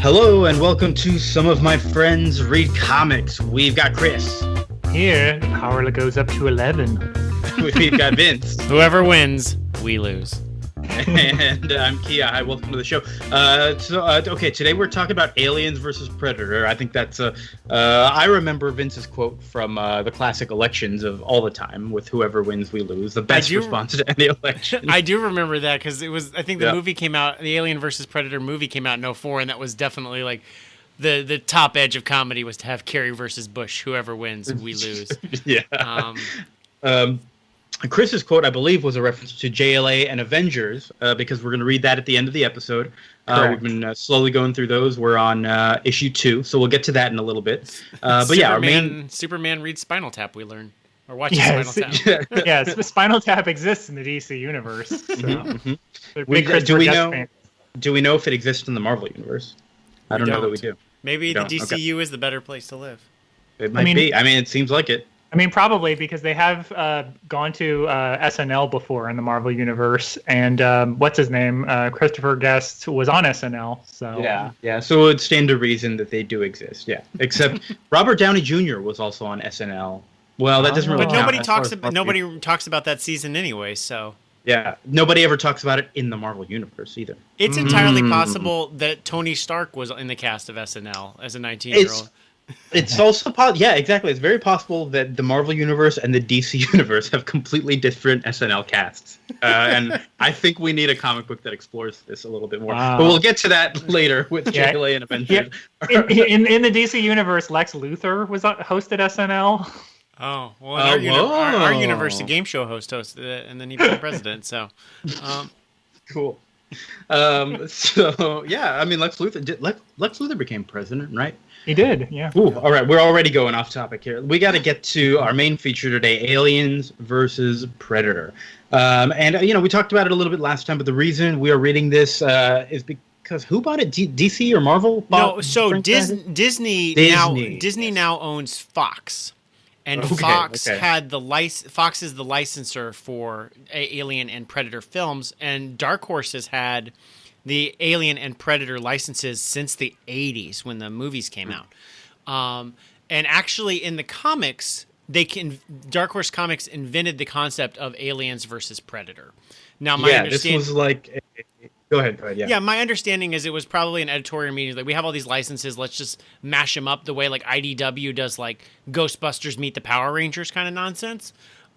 Hello and welcome to Some of My Friends Read Comics. We've got Chris. Here, the power goes up to 11. We've got Vince. Whoever wins, we lose. And I'm Kia. Hi, welcome to the show. Okay, today we're talking about Aliens versus Predator. I think that's I remember Vince's quote from the classic elections of all the time with whoever wins, we lose. The best response to any election. I do remember that because it was, I think the movie came out, the Alien versus Predator movie came out in 2004, and that was definitely like the top edge of comedy was to have Kerry versus Bush. Whoever wins, we lose. Yeah. Chris's quote, I believe, was a reference to JLA and Avengers, because we're going to read that at the end of the episode. We've been slowly going through those. We're on issue 2, so we'll get to that in a little bit. But yeah, our main... Superman reads Spinal Tap, we learn. Or watches Spinal Tap. Yes, Spinal Tap exists in the DC universe. So. Do we know if it exists in the Marvel universe? I don't know that we do. Maybe the DCU is the better place to live. It might be. I mean, it seems like it. I mean, probably because they have gone to SNL before in the Marvel universe, and what's his name? Christopher Guest was on SNL. So yeah. So it would stand to reason that they do exist. Yeah, except Robert Downey Jr. was also on SNL. Well, that doesn't really. But nobody talks about that season anyway. So yeah, nobody ever talks about it in the Marvel universe either. It's entirely possible that Tony Stark was in the cast of SNL as a 19-year-old. It's also yeah, exactly. It's very possible that the Marvel universe and the DC universe have completely different SNL casts, and I think we need a comic book that explores this a little bit more. But we'll get to that later with JLA and Avengers. Yeah. In the DC universe, Lex Luthor was hosted SNL. Oh well, our universe, the game show host hosted it, and then he became president. So, cool. So yeah, I mean, Lex Luthor became president, right? He did, yeah. Ooh, all right, we're already going off topic here. We got to get to our main feature today, Aliens versus Predator. And, we talked about it a little bit last time, but the reason we are reading this is because who bought it? DC or Marvel? No, so Disney now owns Fox. And Fox is the licensor for Alien and Predator films, and Dark Horse has had the Alien and Predator licenses since the 80s when the movies came out. And actually in the comics, Dark Horse Comics invented the concept of Aliens versus Predator. Now, this was like... Go ahead, yeah. Yeah, my understanding is it was probably an editorial meeting. Like, we have all these licenses, let's just mash them up the way like IDW does like Ghostbusters meet the Power Rangers kind of nonsense.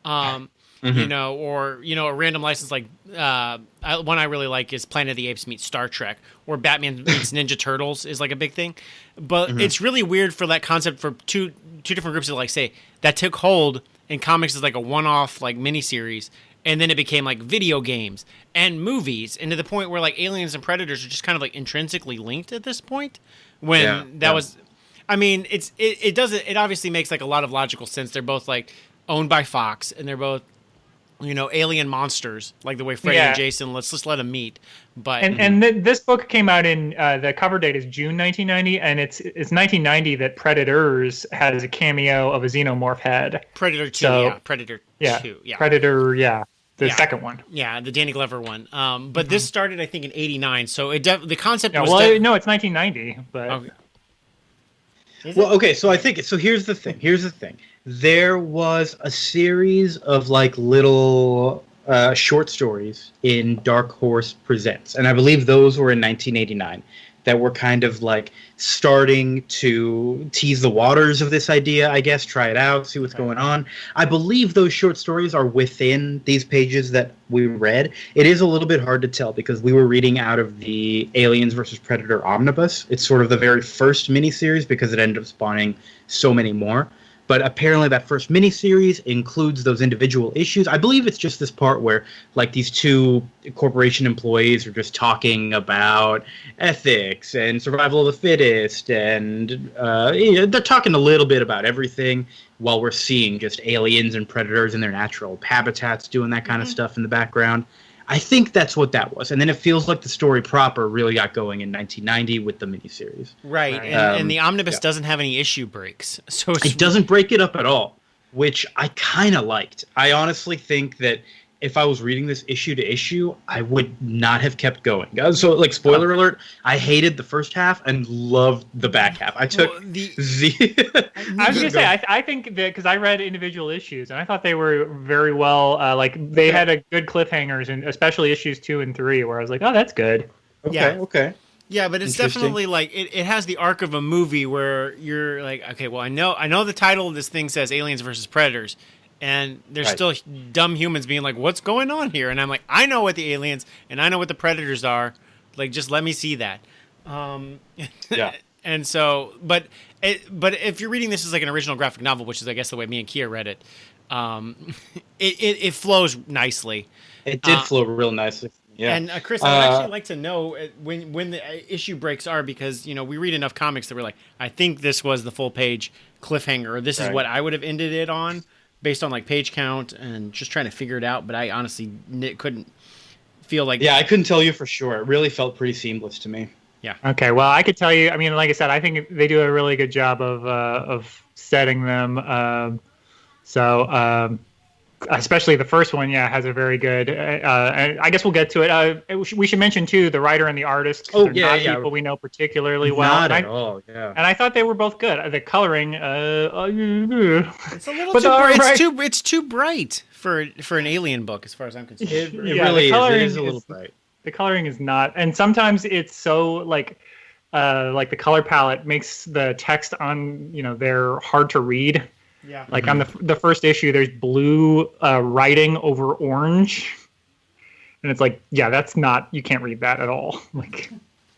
Or a random license like one I really like is Planet of the Apes meets Star Trek, or Batman meets Ninja Turtles is like a big thing. But it's really weird for that concept for two different groups to like say that took hold in comics as like a one-off like miniseries, and then it became like video games and movies, and to the point where like Aliens and Predators are just kind of like intrinsically linked at this point. Was, I mean, it obviously makes like a lot of logical sense. They're both like owned by Fox, and they're both alien monsters, like the way Freddy and Jason. Let's just let them meet. But this book came out in the cover date is June 1990, and it's 1990 that Predators has a cameo of a xenomorph head. Predator 2, Predator 2, Predator, the second one. Yeah, the Danny Glover one. But this started, I think, in '89. So the concept was. No, it's 1990, but. Okay. So I think so. Here's the thing. There was a series of like little short stories in Dark Horse Presents, and I believe those were in 1989 that were kind of like starting to tease the waters of this idea, I guess, try it out, see what's going on. I believe those short stories are within these pages that we read. It is a little bit hard to tell because we were reading out of the Aliens versus Predator omnibus. It's sort of the very first miniseries because it ended up spawning so many more. But apparently that first miniseries includes those individual issues. I believe it's just this part where, like, these two corporation employees are just talking about ethics and survival of the fittest, and they're talking a little bit about everything while we're seeing just aliens and predators in their natural habitats doing that kind of stuff in the background. I think that's what that was. And then it feels like the story proper really got going in 1990 with the miniseries. Right. And the omnibus doesn't have any issue breaks. So it doesn't break it up at all, which I kind of liked. I honestly think that if I was reading this issue to issue, I would not have kept going. So, like, spoiler alert, I hated the first half and loved the back half. I took I was gonna say, I think that because I read individual issues and I thought they were very well, like they had a good cliffhangers, and especially issues 2 and 3, where I was like, oh, that's good. Okay. Yeah, but it's definitely like it has the arc of a movie where you're like, okay, well, I know the title of this thing says Aliens versus Predators, and there's still dumb humans being like, what's going on here? And I'm like, I know what the aliens and I know what the predators are. Like, just let me see that. Yeah. And so, but if you're reading this as like an original graphic novel, which is I guess the way me and Kia read it, it flows nicely. It did flow real nicely. Yeah. And Chris, I'd actually like to know when the issue breaks are, because we read enough comics that we're like, I think this was the full page cliffhanger, or this is what I would have ended it on, based on like page count and just trying to figure it out. But I honestly couldn't feel like. Yeah, I couldn't tell you for sure. It really felt pretty seamless to me. Yeah. Okay. Well, I could tell you. I mean, like I said, I think they do a really good job of setting them. Especially the first one, has a very good. And I guess we'll get to it. We should mention too the writer and the artist. Oh, not people we know particularly well. Not at all. Yeah. And I thought they were both good. The coloring, it's a little too bright. It's too bright for an alien book, as far as I'm concerned. It really is. It is a little bright. The coloring is not, and sometimes it's so like the color palette makes the text on they're hard to read. Yeah. Like on the first issue, there's blue writing over orange, and it's like, that's not, you can't read that at all. Like,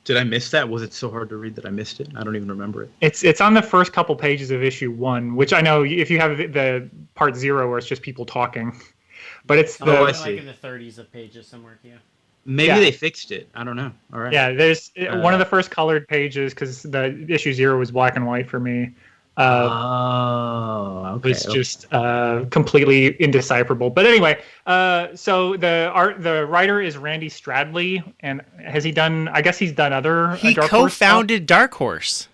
did I miss that? Was it so hard to read that I missed it? I don't even remember it. It's on the first couple pages of issue 1, which I know if you have the part 0 where it's just people talking, but it's I see. Like in the 30s of pages somewhere. Yeah. Maybe they fixed it. I don't know. All right. Yeah, there's one of the first colored pages, because the issue 0 was black and white for me. Okay. It's just completely indecipherable. But anyway, so the writer is Randy Stradley, and has he done? I guess he's done other. He co-founded Dark Horse.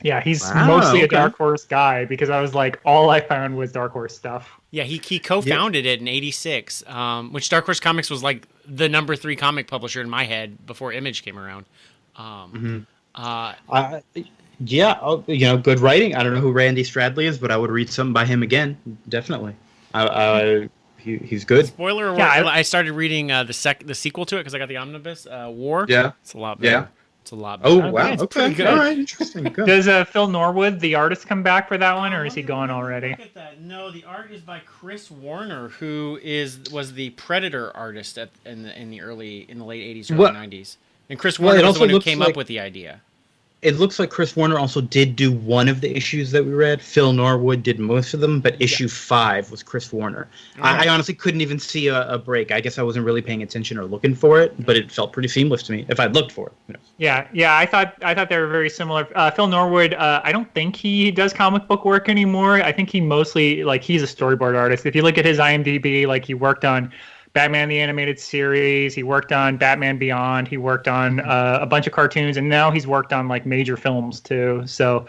Yeah, he's mostly a Dark Horse guy, because I was like, all I found was Dark Horse stuff. Yeah, he co-founded it in '86, which Dark Horse Comics was like the number 3 comic publisher in my head before Image came around. Good writing. I don't know who Randy Stradley is, but I would read something by him again. Definitely. He's good. Spoiler alert! Yeah, I started reading the sequel to it because I got the omnibus. War. Yeah, it's a lot better. Yeah. It's a lot better. Oh, wow. Okay. All right. Interesting. Good. Does Phil Norwood, the artist, come back for that one, or is he gone already? Look at that. No, the art is by Chris Warner, who was the Predator artist in the late 80s, early 90s. And Chris Warner was the one who came up with the idea. It looks like Chris Warner also did do one of the issues that we read. Phil Norwood did most of them, but issue 5 was Chris Warner. I honestly couldn't even see a break. I guess I wasn't really paying attention or looking for it, but it felt pretty seamless to me if I'd looked for it. Yeah. I thought they were very similar. Phil Norwood, I don't think he does comic book work anymore. I think he mostly, he's a storyboard artist. If you look at his IMDb, he worked on Batman the Animated Series, he worked on Batman Beyond, he worked on a bunch of cartoons, and now he's worked on major films too. So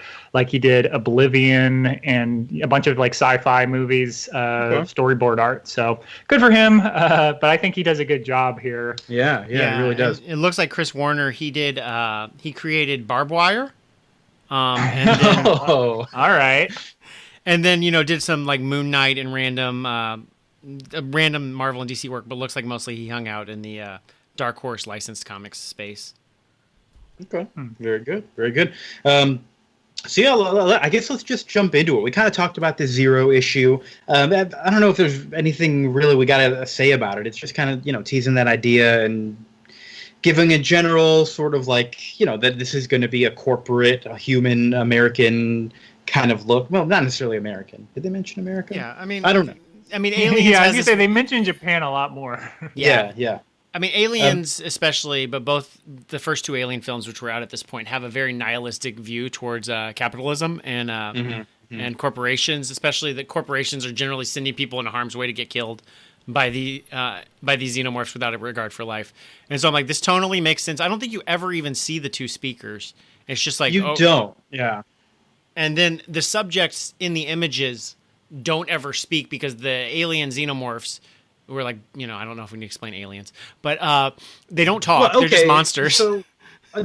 he did Oblivion and a bunch of sci-fi movies, storyboard art. So good for him, but I think he does a good job here. Yeah, he really does. It looks like Chris Warner, he created Barbed Wire. All right. And then, did some Moon Knight and random Marvel and DC work, but looks like mostly he hung out in the Dark Horse licensed comics space. Okay, very good, very good. I guess let's just jump into it. We kind of talked about the 0 issue. I don't know if there's anything really we got to say about it. It's just kind of teasing that idea and giving a general sort of that this is going to be a corporate, a human American kind of look. Well, not necessarily American. Did they mention America? Yeah, I mean, I don't know. I mean, Aliens. Yeah, I was gonna say they mentioned Japan a lot more. Yeah. I mean, Aliens especially, but both the first 2 Alien films, which were out at this point, have a very nihilistic view towards capitalism and corporations. Especially that corporations are generally sending people into harm's way to get killed by these xenomorphs without a regard for life. And so I'm like, this tonally makes sense. I don't think you ever even see the 2 speakers. It's just you don't. Yeah. And then the subjects in the images don't ever speak because the alien xenomorphs, who are like, I don't know if we need to explain aliens, but they don't talk. Well, They're just monsters. So,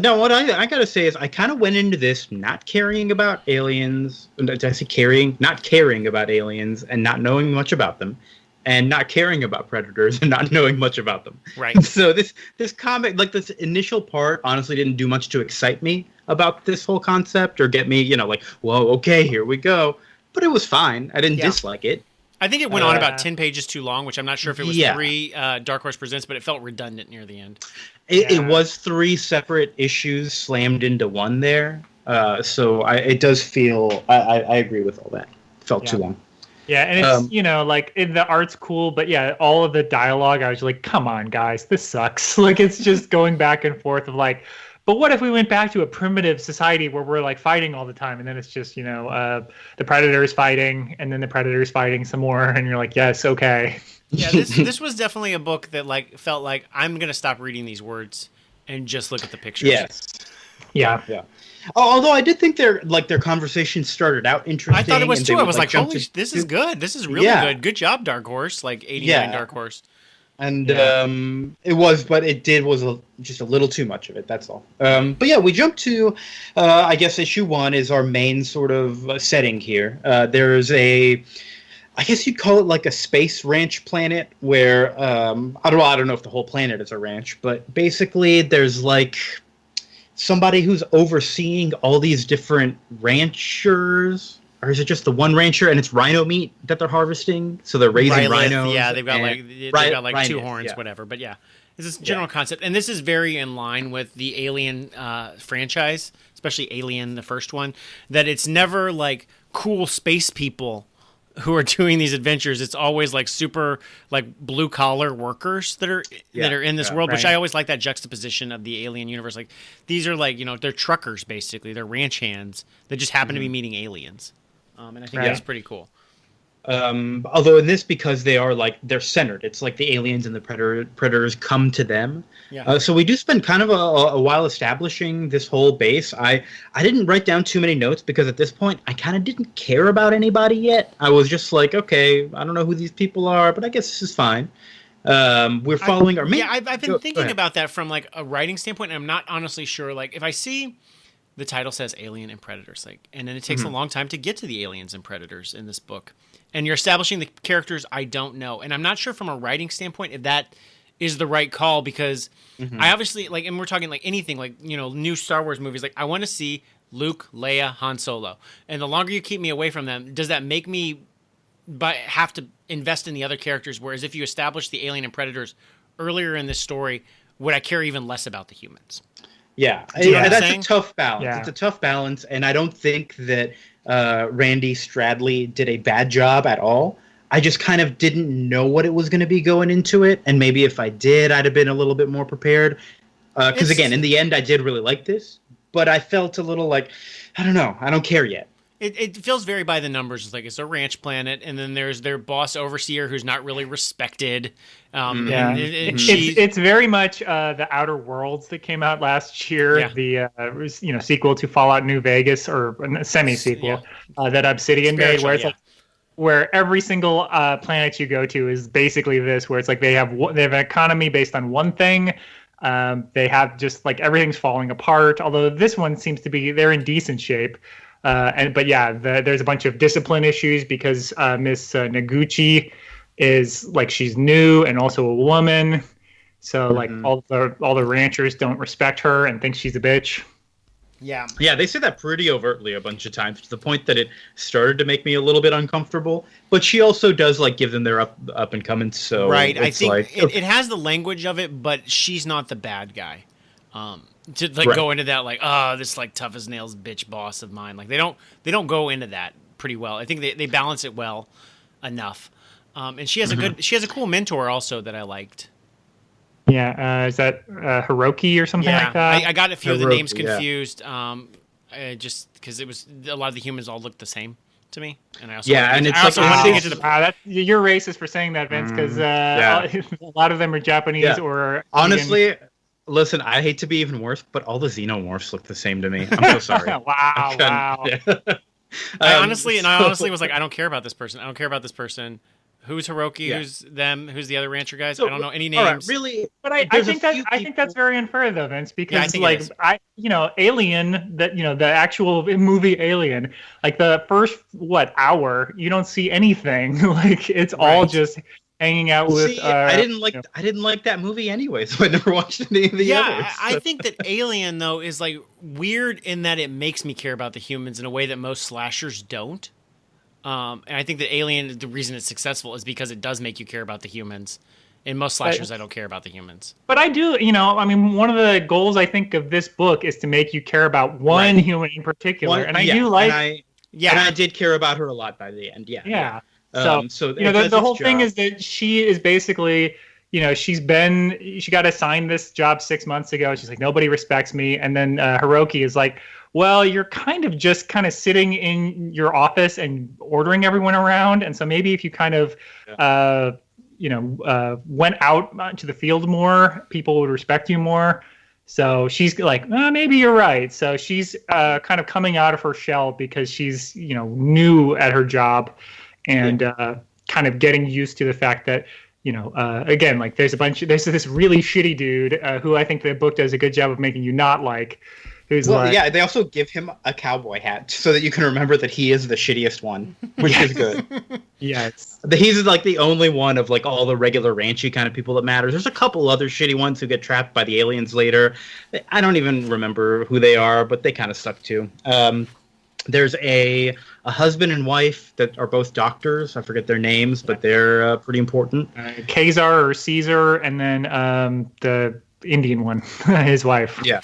no, what I gotta say is I kind of went into this not caring about aliens. Did I say caring? Not caring about aliens and not knowing much about them, and not caring about predators and not knowing much about them. Right. So this comic, like this initial part, honestly didn't do much to excite me about this whole concept or get me, like, whoa, okay, here we go. But it was fine. I didn't dislike it. I think it went on about 10 pages too long, which I'm not sure if it was 3 Dark Horse Presents, but it felt redundant near the end. It was 3 separate issues slammed into one there. So it does feel, I agree with all that. It felt too long. Yeah, and it's, like, the art's cool, but all of the dialogue, I was like, come on, guys, this sucks. Like, it's just going back and forth of like, but what if we went back to a primitive society where we're like fighting all the time, and then it's just the predators fighting, and then the predators fighting some more, and you're like, yes, okay. Yeah, this was definitely a book that like felt like I'm gonna stop reading these words and just look at the pictures. Yes. Yeah. Although I did think their conversation started out interesting. I thought it was too. I was like, holy, this is good. This is really good. Good job, Dark Horse. Like 89 Dark Horse. And it was, but was just a little too much of it. That's all. But yeah, we jump to, I guess issue 1 is our main sort of setting here. There's I guess you'd call it like a space ranch planet where, I don't know if the whole planet is a ranch, but basically there's like somebody who's overseeing all these different ranchers. Or is it just the one rancher and it's rhino meat that they're harvesting? So they're raising rhinos. Yeah, they've got like 2 horns, whatever. But yeah, it's this general concept. And this is very in line with the Alien franchise, especially Alien, the first one, that it's never like cool space people who are doing these adventures. It's always like super like blue collar workers that are in this world, which I always like that juxtaposition of the Alien universe. Like these are like, they're truckers basically. They're ranch hands that just happen to be meeting aliens. And I think that's pretty cool. Although in this, because they're centered, it's like the aliens and the predators come to them. Yeah. So we do spend kind of a while establishing this whole base. I didn't write down too many notes because at this point I kind of didn't care about anybody yet. I was just like, okay, I don't know who these people are, but I guess this is fine. We're following our main. Yeah, I've been thinking about that from like a writing standpoint. And I'm not honestly sure. Like if I see the title says Alien and Predators, like, and then it takes a long time to get to the aliens and predators in this book. And you're establishing the characters I don't know. And I'm not sure from a writing standpoint if that is the right call because I obviously, like, and we're talking like anything, like, new Star Wars movies. Like, I want to see Luke, Leia, Han Solo. And the longer you keep me away from them, does that make me have to invest in the other characters? Whereas if you establish the alien and predators earlier in this story, would I care even less about the humans? Yeah, that's a tough balance. Yeah. It's a tough balance, and I don't think that Randy Stradley did a bad job at all. I just kind of didn't know what it was going to be going into it, and maybe if I did, I'd have been a little bit more prepared. Because again, in the end, I did really like this, but I felt a little like, I don't know, I don't care yet. It feels very by the numbers. It's like it's a ranch planet, and then there's their boss overseer who's not really respected. It's very much the Outer Worlds that came out last year. Yeah. The sequel to Fallout New Vegas, or semi-sequel that Obsidian made, where it's like where every single planet you go to is basically this, where it's like they have an economy based on one thing. They have just like everything's falling apart. Although this one seems to be they're in decent shape. There's a bunch of discipline issues because Miss Noguchi is like she's new and also a woman, so like all the ranchers don't respect her and think she's a bitch. Yeah, they say that pretty overtly a bunch of times to the point that it started to make me a little bit uncomfortable. But she also does like give them their up and coming. So right, I think like, it has the language of it, but she's not the bad guy. To like go into that like this like tough as nails bitch boss of mine, like they don't go into that pretty well. I think they balance it well enough, and she has a cool mentor also that I liked. Yeah, is that Hiroki or something like that? I got a few of the names confused, just because it was a lot of the humans all looked the same to me, and I also wanted to get to the. You're racist for saying that, Vince, because a lot of them are Japanese or honestly. Indian. Listen, I hate to be even worse, but all the xenomorphs look the same to me. I'm so sorry. Wow. Yeah. I honestly was like, I don't care about this person. I don't care about this person Who's Hiroki? Yeah. Who's them? Who's the other rancher guys? So, I don't know any all right, names. really, But I there's a think that few I think that's people- very unfair though, Vince, Yeah, I because think it like is. Alien, that the actual movie Alien, like the first hour, you don't see anything. Like it's all Right. just hanging out with. See, I didn't like that movie anyway, so I never watched any of the others. I think that Alien though is like weird in that it makes me care about the humans in a way that most slashers don't. And I think that Alien, the reason it's successful is because it does make you care about the humans. In most slashers, I don't care about the humans. But I do, I mean, one of the goals I think of this book is to make you care about one human in particular, and I do like. And I did care about her a lot by the end. Yeah. Yeah. So the whole thing is that she is basically, she got assigned this job 6 months ago. She's like, nobody respects me. And then Hiroki is like, well, you're kind of sitting in your office and ordering everyone around. And so maybe if you kind of, went out to the field more, people would respect you more. So she's like, maybe you're right. So she's kind of coming out of her shell because she's, new at her job and kind of getting used to the fact that, again, like there's this really shitty dude who I think the book does a good job of making you not like. Who's they also give him a cowboy hat so that you can remember that he is the shittiest one, which is good. Yes. He's like the only one of like all the regular ranchy kind of people that matters. There's a couple other shitty ones who get trapped by the aliens later. I don't even remember who they are, but they kind of suck too. There's a husband and wife that are both doctors. I forget their names, but they're pretty important. Kazar or Caesar, and then the Indian one, his wife. Yeah.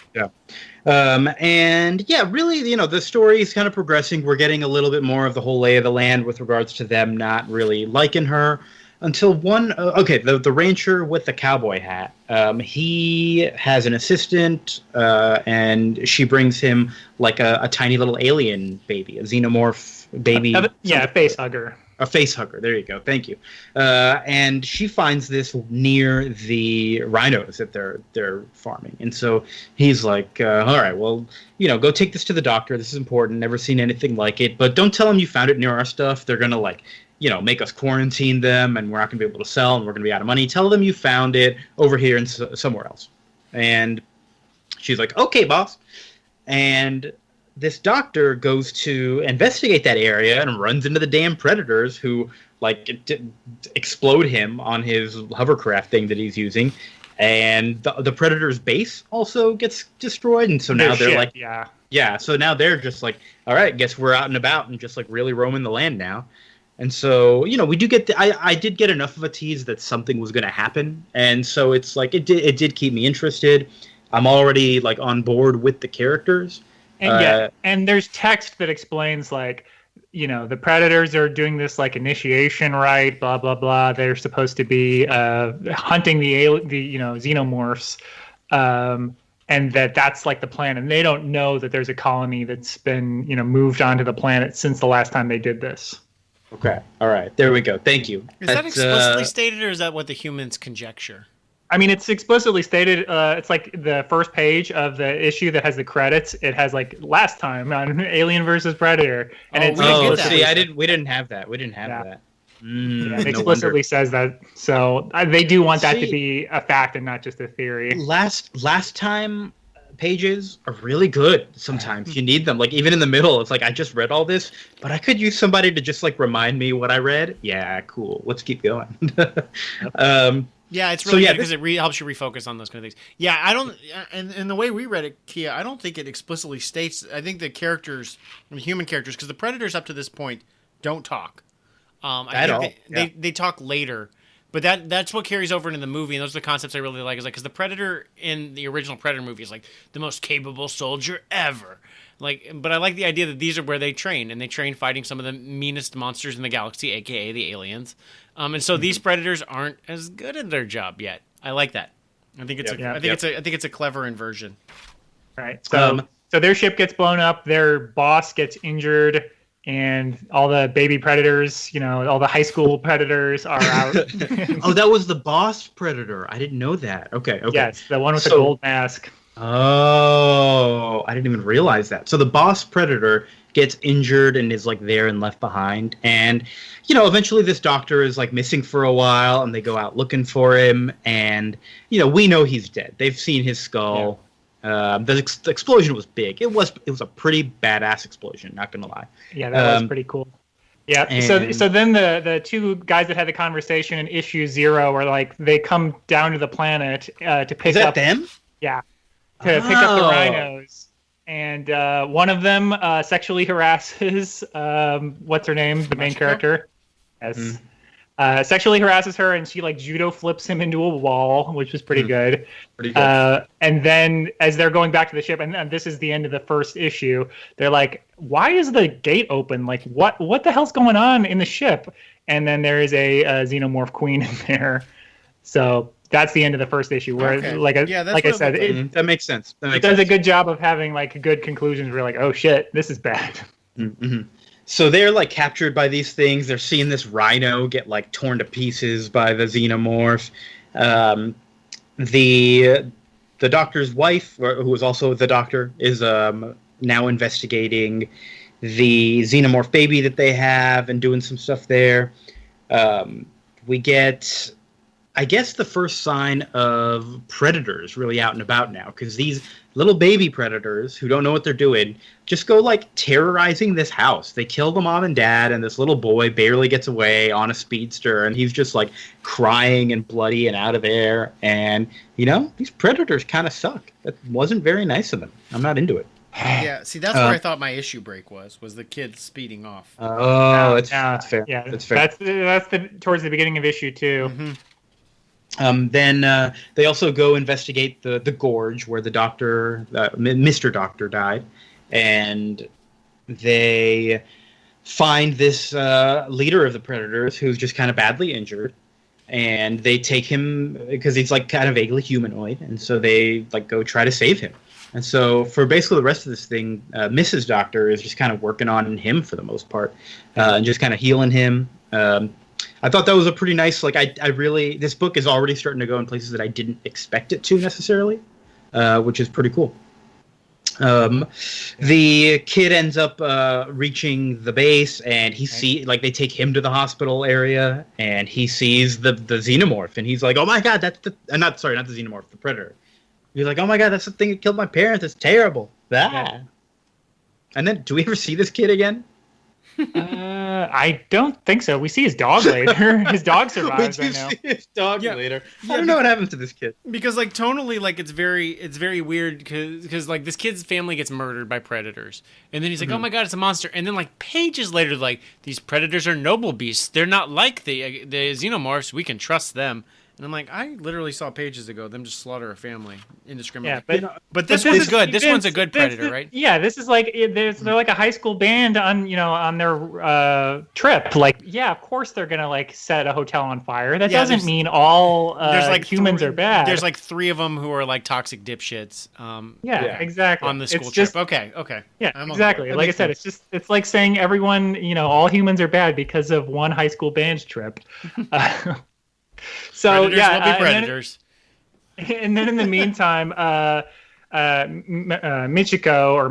And yeah, really, the story is kind of progressing. We're getting a little bit more of the whole lay of the land with regards to them not really liking her until the rancher with the cowboy hat. He has an assistant, and she brings him like a tiny little alien baby, a xenomorph baby. A face hugger. A face hugger. There you go. Thank you. And she finds this near the rhinos that they're farming, and so he's like, "All right, well, go take this to the doctor. This is important. Never seen anything like it. But don't tell them you found it near our stuff. They're gonna make us quarantine them, and we're not gonna be able to sell, and we're gonna be out of money. Tell them you found it over here and somewhere else." And she's like, "Okay, boss." And this doctor goes to investigate that area and runs into the damn predators who explode him on his hovercraft thing that he's using, and the predator's base also gets destroyed. And so now they're like, so now they're just like, all right, guess we're out and about and just like really roaming the land now. And so we do get I did get enough of a tease that something was going to happen, and so it's like it did keep me interested. I'm already like on board with the characters. And there's text that explains the predators are doing this like initiation rite, blah blah blah. They're supposed to be hunting the xenomorphs, and that's like the plan. And they don't know that there's a colony that's been moved onto the planet since the last time they did this. Okay, all right, there we go. Thank you. Is that explicitly stated, or is that what the humans conjecture? I mean, it's explicitly stated. It's like the first page of the issue that has the credits. It has like last time on Alien versus Predator, and we didn't have that. We didn't have that. It explicitly says that. So they do want that to be a fact and not just a theory. Last time pages are really good. Sometimes you need them. Like even in the middle, it's like I just read all this, but I could use somebody to just like remind me what I read. Yeah, cool. Let's keep going. Yeah, it's really good because it helps you refocus on those kind of things. Yeah, I don't, and the way we read it, Kia, I don't think it explicitly states. I think the characters, human characters, because the predators up to this point don't talk. They talk later, but that's what carries over into the movie, and those are the concepts I really like. Is like because the Predator in the original Predator movie is like the most capable soldier ever. But I like the idea that these are where they train, and they train fighting some of the meanest monsters in the galaxy, aka the aliens. And so these predators aren't as good at their job yet. I like that. I think it's a clever inversion. Right. So their ship gets blown up, their boss gets injured, and all the baby predators, all the high school predators are out. Oh, that was the boss predator. I didn't know that. Okay. Yes, the one with the gold mask. Oh, I didn't even realize that. So the boss predator gets injured and is like there and left behind. And eventually this doctor is like missing for a while, and they go out looking for him. And we know he's dead. They've seen his skull. Yeah. The explosion was big. It was a pretty badass explosion. Not gonna lie. Yeah, that was pretty cool. Yeah. And so then the two guys that had the conversation in issue 0 are like, they come down to the planet to pick up them. Yeah. To pick up the rhinos. And one of them sexually harasses what's her name, the main character. Yes. Sexually harasses her, and she like judo flips him into a wall, which was pretty good. Pretty good. And then as they're going back to the ship, and this is the end of the first issue, they're like, "Why is the gate open? Like, what the hell's going on in the ship?" And then there is a xenomorph queen in there. So that's the end of the first issue, where like I said, that makes sense. It does a good job of having like good conclusions. Where you're like, oh shit, this is bad. Mm-hmm. So they're like captured by these things. They're seeing this rhino get like torn to pieces by the xenomorph. The doctor's wife, who was also the doctor, is now investigating the xenomorph baby that they have and doing some stuff there. We get, I guess, the first sign of predators really out and about now, because these little baby predators who don't know what they're doing just go like terrorizing this house. They kill the mom and dad, and this little boy barely gets away on a speedster, and he's just like crying and bloody and out of air. And these predators kind of suck. That wasn't very nice of them. I'm not into it. Yeah, see, that's where I thought my issue break was the kid speeding off. That's fair. Yeah, that's fair. That's towards the beginning of issue 2. Mm-hmm. Then they also go investigate the gorge where the doctor, Mr. Doctor, died, and they find this leader of the predators who's just kind of badly injured, and they take him because he's like kind of vaguely humanoid, and so they like go try to save him. And so for basically the rest of this thing, Mrs. Doctor is just kind of working on him for the most part, and just kind of healing him. I thought that was a pretty nice, like, I really, this book is already starting to go in places that I didn't expect it to necessarily, which is pretty cool. The kid ends up reaching the base, and they take him to the hospital area, and he sees the xenomorph, and he's like, oh my god, that's not the xenomorph, the predator. He's like, oh my god, that's the thing that killed my parents, it's terrible. Yeah. And then, do we ever see this kid again? I don't think so. We see his dog later. His dog survives. We do see his dog later. I don't know what happened to this kid. Because like tonally, like it's very weird because like this kid's family gets murdered by predators, and then he's like, oh my god, it's a monster. And then like pages later, like these predators are noble beasts. They're not like the xenomorphs. We can trust them. And I'm like, I literally saw pages ago them just slaughter a family indiscriminately. Yeah, but this one's good. This one's a good predator, right? Yeah, this is like they're like a high school band on on their trip. Like, yeah, of course they're gonna like set a hotel on fire. That doesn't mean all humans are bad. There's like 3 of them who are like toxic dipshits. Exactly. On the school trip. Okay. Yeah, exactly. Like I said, it's like saying everyone, all humans are bad because of one high school band trip. So predators will be predators. And then in the meantime, Michiko or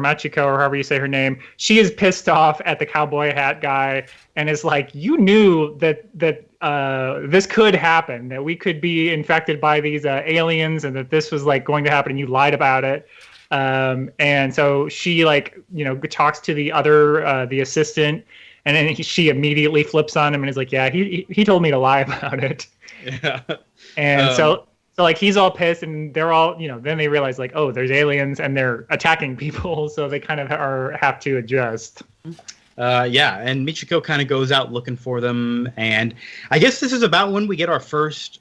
however you say her name, she is pissed off at the cowboy hat guy and is like, you knew that this could happen, that we could be infected by these aliens, and that this was like going to happen, and you lied about it. And so she talks to the other the assistant, and then she immediately flips on him and is like, yeah, he told me to lie about it. Yeah. And so like he's all pissed, and they're all, then they realize like, oh, there's aliens and they're attacking people, so they kind of have to adjust. And Michiko kind of goes out looking for them, and I guess this is about when we get our first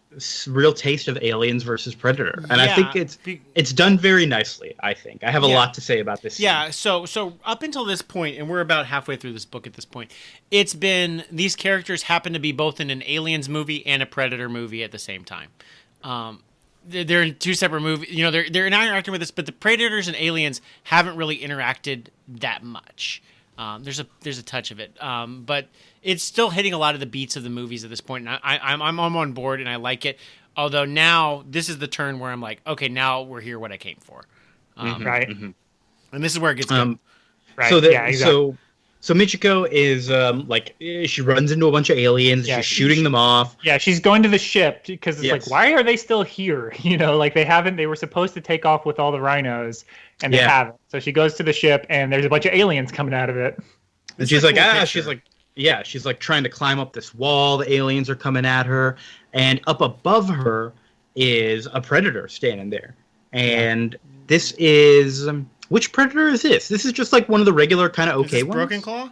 real taste of Aliens versus Predator, and I think it's done very nicely. I think I have a lot to say about this. Yeah, so up until this point, and we're about halfway through this book at this point, it's been these characters happen to be both in an Aliens movie and a Predator movie at the same time. They're in 2 separate movies. They're interacting with this, but the Predators and Aliens haven't really interacted that much. There's a touch of it, but it's still hitting a lot of the beats of the movies at this point, and I'm on board and I like it. Although now this is the turn where I'm like, okay, now we're here, what I came for, right? And this is where it gets good. Right. So So Michiko is she runs into a bunch of aliens. Yeah, she's shooting them off. Yeah, she's going to the ship because it's like, Yes. why are they still here? Like they were supposed to take off with all the rhinos and they Yeah. haven't. So she goes to the ship and there's a bunch of aliens coming out of it. And she's like, she's like trying to climb up this wall. The aliens are coming at her, and up above her is a predator standing there. And this is which predator is this? This is just like one of the regular kind of okay ones. Broken Claw?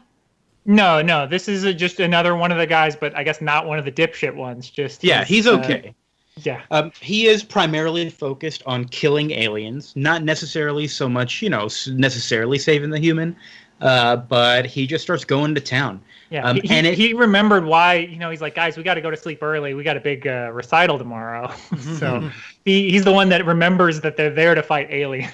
No, this is just another one of the guys, but I guess not one of the dipshit ones. He's okay. Yeah. He is primarily focused on killing aliens, not necessarily so much, necessarily saving the human, but he just starts going to town. Yeah, he remembered why, he's like, guys, we got to go to sleep early. We got a big recital tomorrow. So he's the one that remembers that they're there to fight aliens.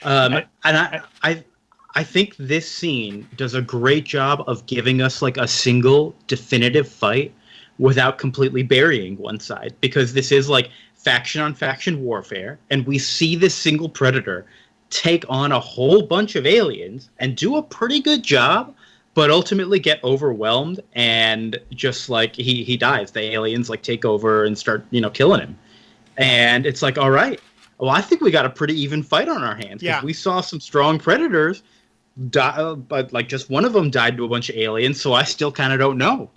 And I think this scene does a great job of giving us like a single definitive fight without completely burying one side, because this is like faction on faction warfare, and we see this single predator take on a whole bunch of aliens and do a pretty good job, but ultimately get overwhelmed and just like he dies. The aliens like take over and start killing him, and it's like, all right, well, I think we got a pretty even fight on our hands. Yeah, we saw some strong predators die, but like just one of them died to a bunch of aliens, so I still kind of don't know.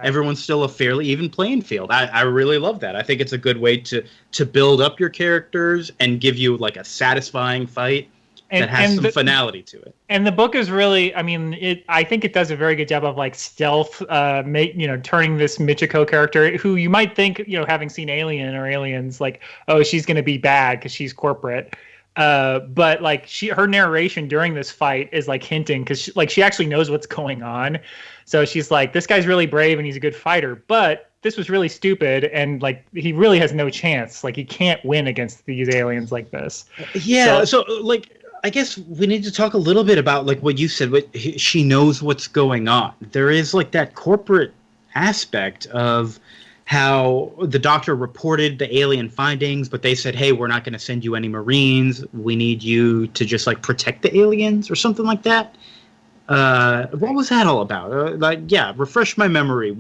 Everyone's still a fairly even playing field. I really love that. I think it's a good way to build up your characters and give you like a satisfying fight that has some finality to it. And the book is really, I think it does a very good job of like stealth, turning this Michiko character, who you might think, having seen Alien or Aliens, like, oh, she's going to be bad because she's corporate. But like her narration during this fight is like hinting, because she actually knows what's going on. So she's like, this guy's really brave and he's a good fighter, but this was really stupid, and like he really has no chance. Like he can't win against these aliens like this. Yeah. So like, I guess we need to talk a little bit about like what you said. She knows what's going on. There is like that corporate aspect of how the doctor reported the alien findings, but they said, hey, we're not going to send you any Marines. We need you to just like protect the aliens or something like that. What was that all about? Refresh my memory.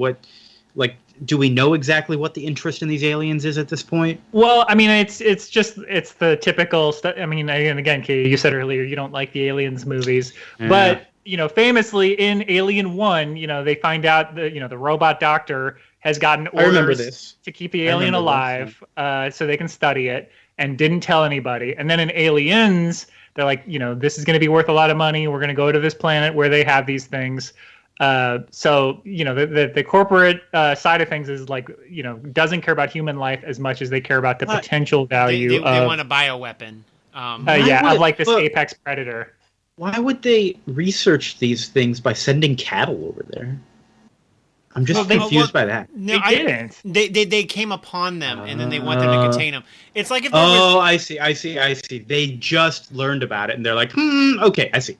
Do we know exactly what the interest in these aliens is at this point? Well, it's the typical stuff. Again, Katie, you said earlier you don't like the aliens movies, but famously in Alien 1, they find out the robot doctor has gotten orders to keep the alien alive, so they can study it, and didn't tell anybody. And then in Aliens, they're like, this is going to be worth a lot of money. We're going to go to this planet where they have these things. So the corporate side of things is like, doesn't care about human life as much as they care about the potential value. They want a bioweapon. Of like this apex predator. Why would they research these things by sending cattle over there? I'm just confused by that. No, they didn't. They came upon them, and then they want them to contain them. It's like if I see. They just learned about it, and they're like, okay, I see.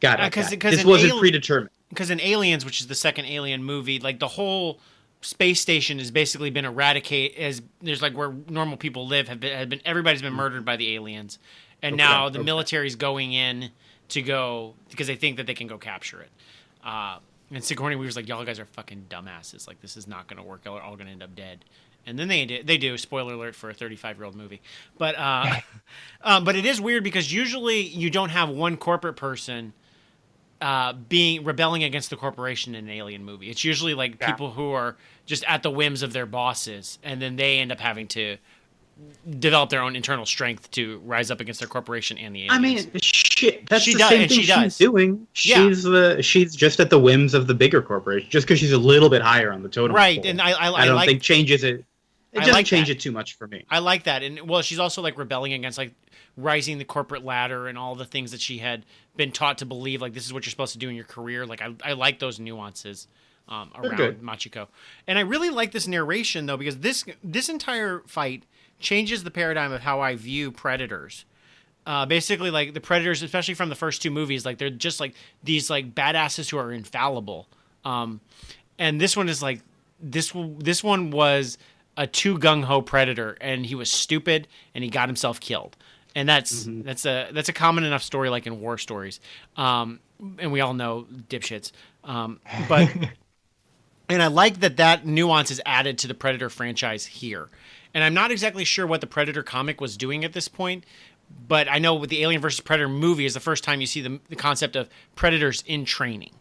Got it. This wasn't predetermined. Because in Aliens, which is the second Alien movie, like the whole space station has basically been eradicated. As there's like where normal people live everybody's been murdered by the aliens, and now the military's going in to go because they think that they can go capture it. And Sigourney Weaver's like, y'all guys are fucking dumbasses. Like, this is not going to work. Y'all are all going to end up dead. And then they do. Spoiler alert for a 35-year-old movie. But but it is weird because usually you don't have one corporate person rebelling against the corporation in an alien movie. It's usually like people who are just at the whims of their bosses, and then they end up having to develop their own internal strength to rise up against their corporation and the aliens. Shit. That's the same thing she's doing. She's just at the whims of the bigger corporation, just because she's a little bit higher on the totem pole. Right, and I don't think changes it. It doesn't change it too much for me. I like that, and well, she's also like rebelling against like rising the corporate ladder and all the things that she had been taught to believe. Like this is what you're supposed to do in your career. Like I like those nuances around Machiko, and I really like this narration though because this entire fight changes the paradigm of how I view predators. Basically, like the predators, especially from the first two movies, like they're just like these like badasses who are infallible. And this one is like this one was a too gung ho predator, and he was stupid, and he got himself killed. And that's a common enough story, like in war stories, and we all know dipshits. But and I like that nuance is added to the Predator franchise here. And I'm not exactly sure what the Predator comic was doing at this point, but I know with the Alien vs. Predator movie is the first time you see the concept of predators in training.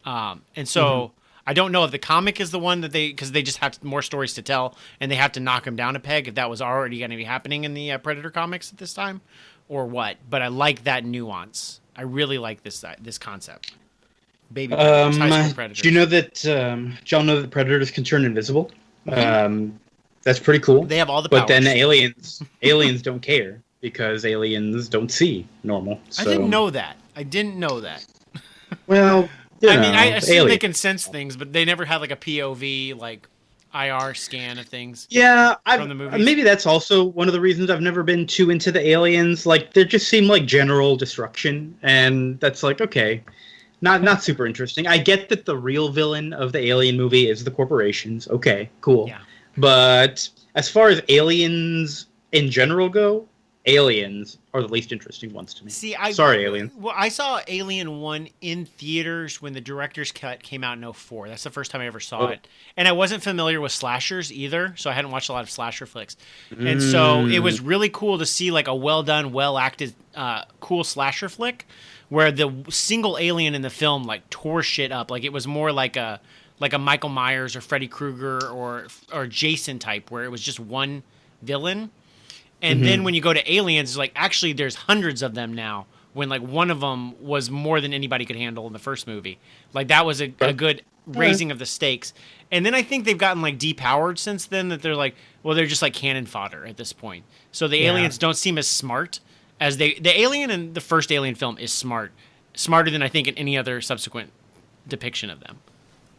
And so I don't know if the comic is the one that because they just have more stories to tell and they have to knock him down a peg, if that was already going to be happening in the Predator comics at this time or what. But I like that nuance. I really like this concept. Baby predators, high school predators. Do you know that y'all know that predators can turn invisible? That's pretty cool. They have all the powers. But then aliens don't care because aliens don't see normal. So. I didn't know that. Well, I mean, I assume they can sense things, but they never had like a POV, like IR scan of things. Yeah, from the movies. Maybe that's also one of the reasons I've never been too into the aliens. Like, they just seem like general destruction, and that's like, okay, not super interesting. I get that the real villain of the Alien movie is the corporations. Okay, cool. Yeah. But as far as aliens in general go, aliens are the least interesting ones to me. Sorry, Alien. Well, I saw Alien 1 in theaters when the director's cut came out in 2004. That's the first time I ever saw it. And I wasn't familiar with slashers either, so I hadn't watched a lot of slasher flicks. And so it was really cool to see like a well-done, well-acted, cool slasher flick where the single alien in the film like tore shit up. Like it was more like a Michael Myers or Freddy Krueger or Jason type where it was just one villain. And then when you go to aliens, it's like, actually, there's hundreds of them now, when like one of them was more than anybody could handle in the first movie. Like that was a good raising of the stakes. And then I think they've gotten like depowered since then, that they're like, well, they're just like cannon fodder at this point. So the aliens don't seem as smart as the alien in the first Alien film is smarter than I think in any other subsequent depiction of them.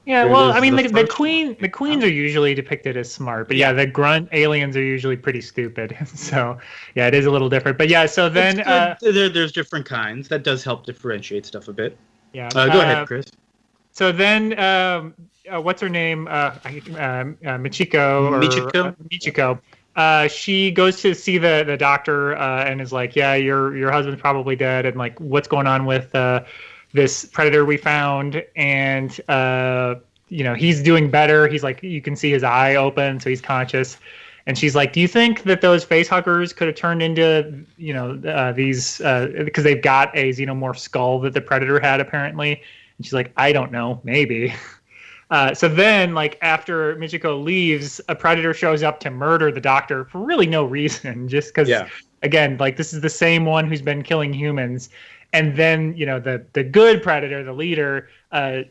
Yeah, well, I mean, the queens are usually depicted as smart, but the grunt aliens are usually pretty stupid. So, yeah, it is a little different. But yeah, so then there's different kinds. That does help differentiate stuff a bit. Yeah. Go ahead, Chris. So then, what's her name? Michiko. She goes to see the doctor and is like, "Yeah, your husband's probably dead," and like, what's going on with this predator we found, and he's doing better. He's like, you can see his eye open, so he's conscious. And she's like, do you think that those face huggers could have turned into these because they've got a xenomorph skull that the predator had apparently? And she's like, I don't know, maybe. So then, like, after Michiko leaves, a predator shows up to murder the doctor for really no reason, just because again, like, this is the same one who's been killing humans. And then, the good predator, the leader,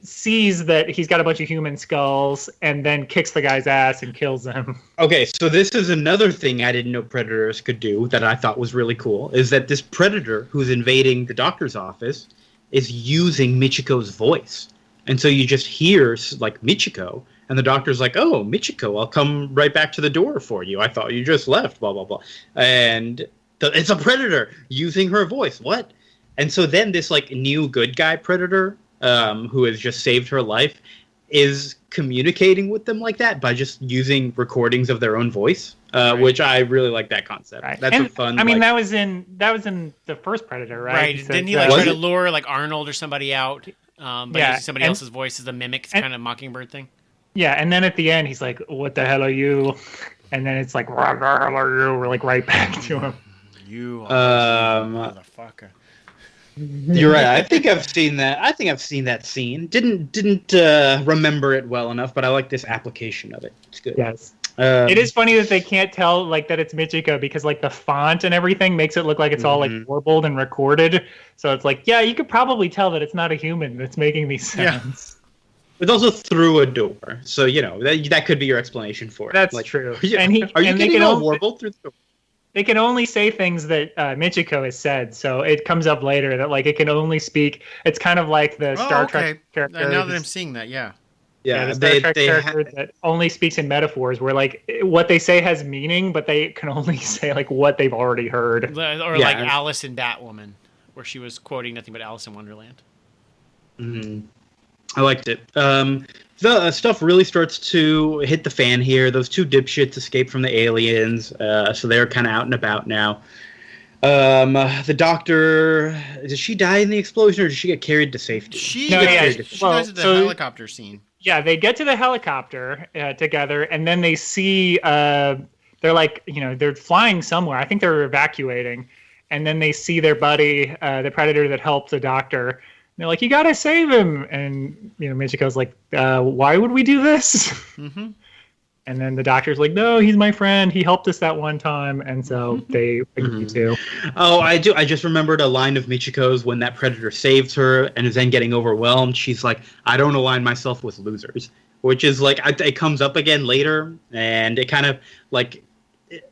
sees that he's got a bunch of human skulls and then kicks the guy's ass and kills him. Okay, so this is another thing I didn't know predators could do that I thought was really cool, is that this predator who's invading the doctor's office is using Michiko's voice. And so you just hear, like, Michiko, and the doctor's like, oh, Michiko, I'll come right back to the door for you. I thought you just left, blah, blah, blah. And it's a predator using her voice. What? And so then this like new good guy predator who has just saved her life is communicating with them like that by just using recordings of their own voice, which I really like that concept. Right. That's a fun. I mean, that was in the first Predator, right? Right. So, didn't he like try to lure like Arnold or somebody out? But using somebody else's voice as a mimic kind of Mockingbird thing. Yeah, and then at the end he's like, "What the hell are you?" And then it's like, "What the hell are you?" We're like right back to him. You motherfucker. You're right. I think I've seen that scene. Didn't remember it well enough, but I like this application of it. It's good. Yes. It is funny that they can't tell like that it's Michiko because like the font and everything makes it look like it's all like warbled and recorded. So it's like, yeah, you could probably tell that it's not a human that's making these sounds. It's also through a door, so that could be your explanation for it. That's true. Yeah. And are you getting all warbled through the door? They can only say things that Michiko has said, so it comes up later that like it can only speak. It's kind of like the Star Trek character. Now that I'm seeing that, yeah, the Star Trek character that only speaks in metaphors, where like what they say has meaning, but they can only say like what they've already heard. Or like Alice in Batwoman, where she was quoting nothing but Alice in Wonderland. Mm-hmm. I liked it. The stuff really starts to hit the fan here. Those two dipshits escape from the aliens, so they're kind of out and about now. The doctor, did she die in the explosion or did she get carried to safety? She No, yeah, dies at the helicopter scene. Yeah, they get to the helicopter together, and then they see they're like, they're flying somewhere. I think they're evacuating, and then they see their buddy, the Predator that helped the doctor. And they're like, "You gotta save him!" And Michiko's like, "Why would we do this?" Mm-hmm. And then the doctor's like, "No, he's my friend. He helped us that one time." And so they agree to. Oh, I do. I just remembered a line of Michiko's when that Predator saves her and is then getting overwhelmed. She's like, "I don't align myself with losers," which is like it comes up again later, and it kind of like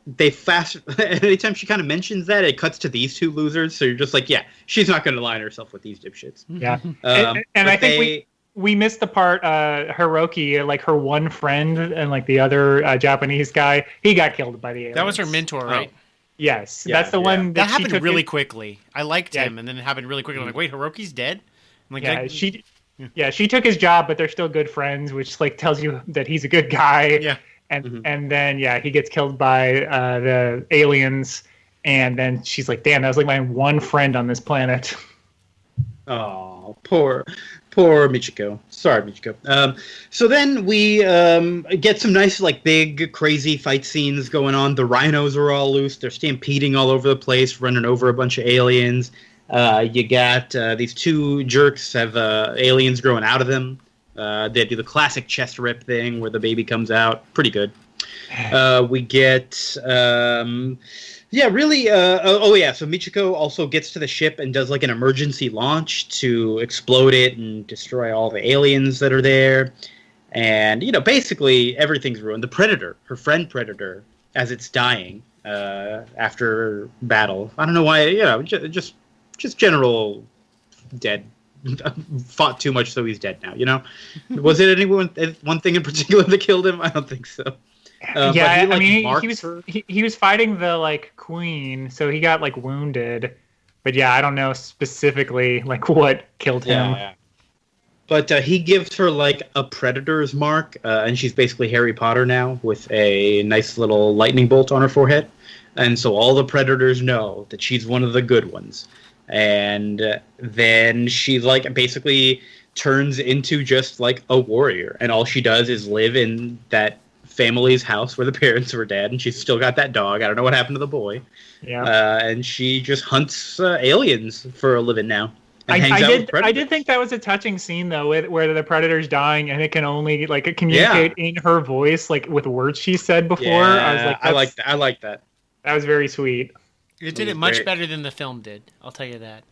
they fast. Anytime she kind of mentions that, it cuts to these two losers. So you're just like, yeah, she's not going to align herself with these dipshits. Yeah, and I think we missed the part, Hiroki, like her one friend, and like the other Japanese guy, he got killed by the aliens. That was her mentor, right? Oh. Yes, that's the one that happened really quickly. I liked him, and then it happened really quickly. I'm like, wait, Hiroki's dead? I'm like, she took his job, but they're still good friends, which like tells you that he's a good guy. Yeah, and then he gets killed by the aliens, and then she's like, damn, that was like my one friend on this planet. Oh, poor Michiko. Sorry, Michiko. So then we get some nice, like, big, crazy fight scenes going on. The rhinos are all loose. They're stampeding all over the place, running over a bunch of aliens. You got these two jerks have aliens growing out of them. They do the classic chest rip thing where the baby comes out. Pretty good. We get... Yeah, really. So Michiko also gets to the ship and does like an emergency launch to explode it and destroy all the aliens that are there. And, basically everything's ruined. The Predator, her friend Predator, as it's dying after battle. I don't know why, just general dead. Fought too much, so he's dead now, Was it one thing in particular that killed him? I don't think so. He was fighting the like queen, so he got like wounded, but I don't know specifically like what killed him. Yeah. But he gives her like a predator's mark, and she's basically Harry Potter now with a nice little lightning bolt on her forehead, and so all the predators know that she's one of the good ones, and then she like basically turns into just like a warrior, and all she does is live in that family's house where the parents were dead, and she's still got that dog. I don't know what happened to the boy. Yeah. And she just hunts aliens for a living now. I did think that was a touching scene though, where the Predator's dying and it can only like communicate in her voice, like with words she said before. Yeah, I was like, I like that. That was very sweet. It did it much better than the film did. I'll tell you that.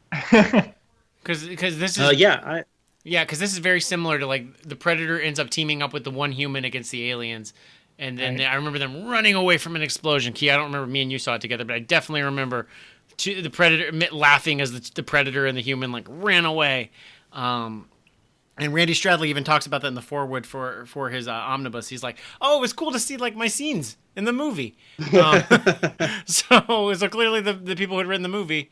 Because this is because this is very similar to like the Predator ends up teaming up with the one human against the aliens, and then I remember them running away from an explosion. Key, I don't remember me and you saw it together, but I definitely remember the Predator laughing as the Predator and the human like ran away. And Randy Stradley even talks about that in the foreword for his omnibus. He's like, "Oh, it was cool to see like my scenes in the movie." So clearly the people who had written the movie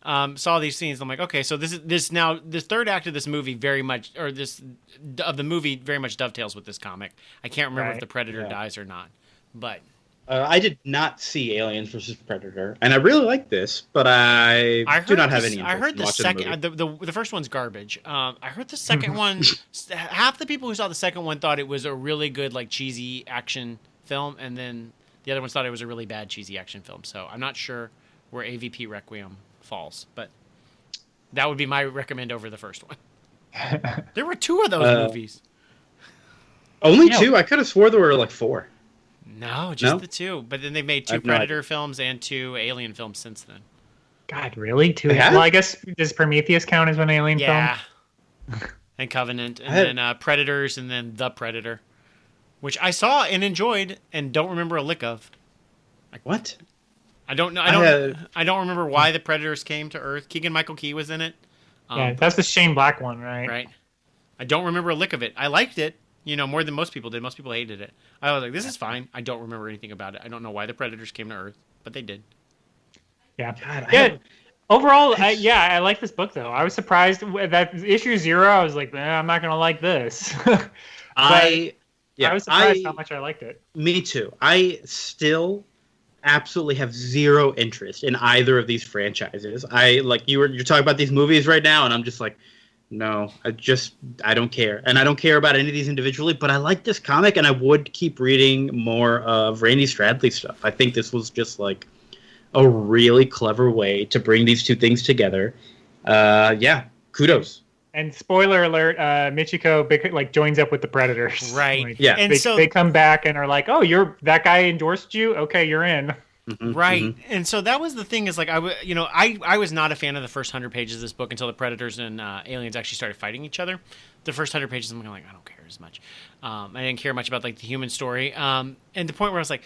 saw these scenes. I'm like, okay, so this now the third act of this movie very much dovetails with this comic. I can't remember if the Predator dies or not, but I did not see Aliens vs Predator, and I really like this, but I do not have any interest. I heard the second, the first one's garbage. I heard the second one. Half the people who saw the second one thought it was a really good, like cheesy action film, and then the other ones thought it was a really bad cheesy action film. So I'm not sure where AVP Requiem falls, but that would be my recommend over the first one. There were 2 of those movies. Only 2? I could have swore there were like 4. No, just the 2. But then they've made 2 Predator films and 2 Alien films since then. God, really? 2? Well, I guess does Prometheus count as an Alien film? Yeah. And Covenant, and then Predators, and then The Predator, which I saw and enjoyed and don't remember a lick of. Like what? I don't know. I don't remember why the Predators came to Earth. Keegan-Michael Key was in it. Yeah, that's the Shane Black one, right? Right. I don't remember a lick of it. I liked it, more than most people did. Most people hated it. I was like, this is fine. I don't remember anything about it. I don't know why the Predators came to Earth, but they did. Yeah. God, overall, I like this book, though. I was surprised that issue 0, I was like, I'm not going to like this. I was surprised how much I liked it. Me too. I still absolutely have zero interest in either of these franchises. You're talking about these movies right now, and I'm just like, no, I don't care, and I don't care about any of these individually. But I like this comic, and I would keep reading more of Randy Stradley stuff. I think this was just like a really clever way to bring these two things together. Yeah, kudos. And spoiler alert, Michiko joins up with the Predators. Right. Like, Yeah. And they come back and are like, "Oh, that guy endorsed you? Okay, you're in." Mm-hmm, Right. mm-hmm. And so that was the thing is like, I was not a fan of the first 100 pages of this book until the Predators and aliens actually started fighting each other. The first 100 pages, I'm kind of like, I don't care as much. I didn't care much about like the human story. And the point where I was like,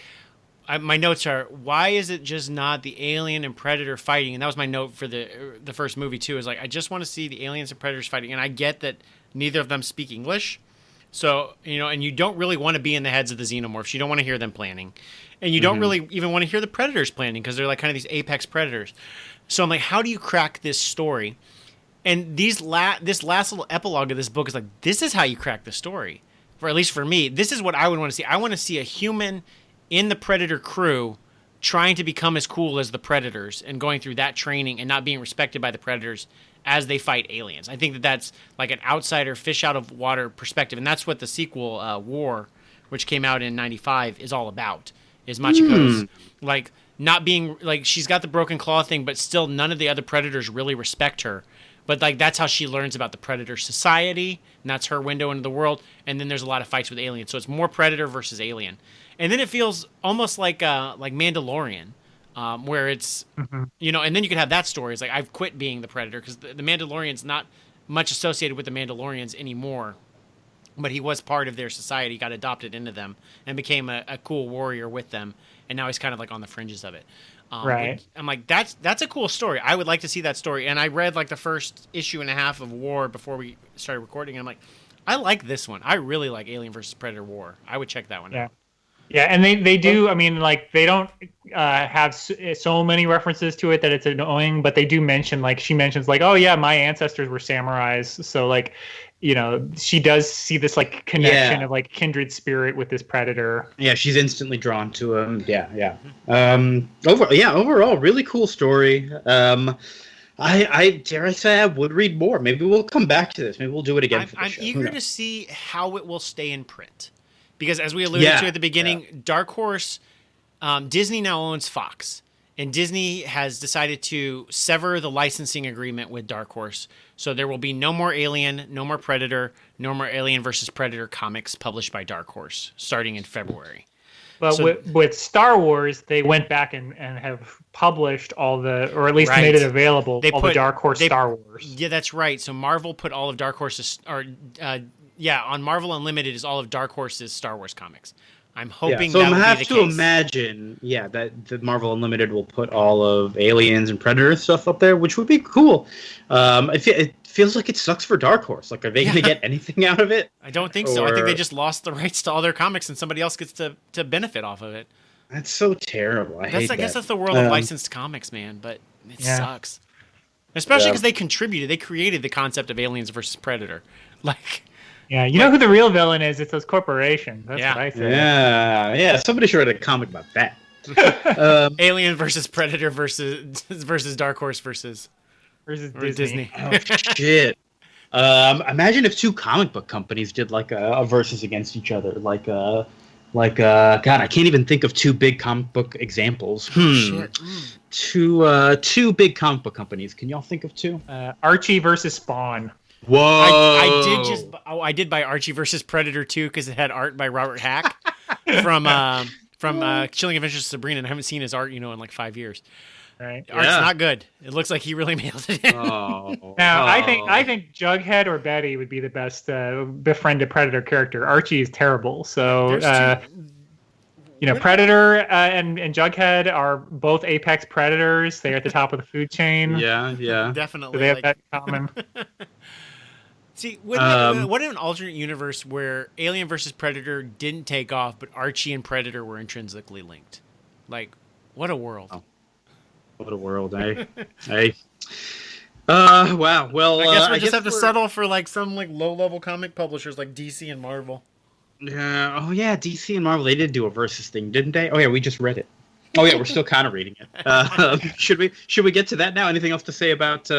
my notes are, why is it just not the alien and predator fighting? And that was my note for the first movie too. Is like, I just want to see the aliens and predators fighting. And I get that neither of them speak English, so and you don't really want to be in the heads of the xenomorphs. You don't want to hear them planning, and you don't really even want to hear the predators planning because they're like kind of these apex predators. So I'm like, how do you crack this story? And this last little epilogue of this book is like, this is how you crack the story. For at least for me, this is what I would want to see. I want to see a human in the Predator crew trying to become as cool as the Predators and going through that training and not being respected by the Predators as they fight aliens. I think that that's like an outsider, fish out of water perspective. And that's what the sequel, War, which came out in 95, is all about. Is Machiko's like not being like, she's got the broken claw thing, but still none of the other Predators really respect her. But like that's how she learns about the Predator society, and that's her window into the world. And then there's a lot of fights with aliens. So it's more Predator versus alien. And then it feels almost like Mandalorian, where it's, and then you could have that story. It's like, I've quit being the Predator because the Mandalorian's not much associated with the Mandalorians anymore, but he was part of their society, got adopted into them, and became a cool warrior with them. And now he's kind of like on the fringes of it. Right. I'm like, that's a cool story. I would like to see that story. And I read like the first issue and a half of War before we started recording. And I'm like, I like this one. I really like Alien versus Predator War. I would check that one out. Yeah, and they do. I mean, like they don't have so many references to it that it's annoying, but they do mention, like she mentions, like, oh yeah, my ancestors were samurais, so like, she does see this like connection of like kindred spirit with this predator. Yeah, she's instantly drawn to him. Yeah. Overall, really cool story. I dare I say I would read more. Maybe we'll come back to this. Maybe we'll do it again. I'm eager to see how it will stay in print. Because as we alluded to at the beginning, Dark Horse, Disney now owns Fox. And Disney has decided to sever the licensing agreement with Dark Horse. So there will be no more Alien, no more Predator, no more Alien versus Predator comics published by Dark Horse starting in February. But with Star Wars, they went back and have published all the, or at least made it available, the Dark Horse Star Wars. Yeah, that's right. So Marvel put all of Dark Horse's, on Marvel Unlimited is all of Dark Horse's Star Wars comics. I'm hoping so that will have be the to case. imagine, that the Marvel Unlimited will put all of Aliens and Predator stuff up there, which would be cool. It feels like it sucks for Dark Horse. Like, are they going to get anything out of it? I don't think so. I think they just lost the rights to all their comics, and somebody else gets to benefit off of it. That's so terrible. I guess that's the world of licensed comics, man. But it sucks, especially because they contributed. They created the concept of Aliens versus Predator, like. Yeah, know who the real villain is? It's those corporations. That's what I say. Yeah. Somebody should write a comic about that. Alien versus Predator versus Dark Horse versus Disney. Oh, shit. Imagine if two comic book companies did like a versus against each other. God, I can't even think of two big comic book examples. Shit. Two big comic book companies. Can y'all think of two? Archie versus Spawn. Whoa! I did buy Archie versus Predator 2 because it had art by Robert Hack from Chilling Adventures of Sabrina, and I haven't seen his art, in like 5 years. Right. Art's not good. It looks like he really nailed it. I think Jughead or Betty would be the best befriended Predator character. Archie is terrible. So Predator and Jughead are both apex predators. They're at the top of the food chain. Yeah. Definitely. So they have that in common. See, what in an alternate universe where Alien versus Predator didn't take off, but Archie and Predator were intrinsically linked? Like, what a world! Oh, what a world, eh? Hey. Wow. Well, I guess we have to settle for like some like low-level comic publishers like DC and Marvel. Yeah. Oh, yeah. DC and Marvel, they did do a versus thing, didn't they? Oh, yeah. We just read it. Oh yeah, we're still kind of reading it. Should we get to that now? Anything else to say about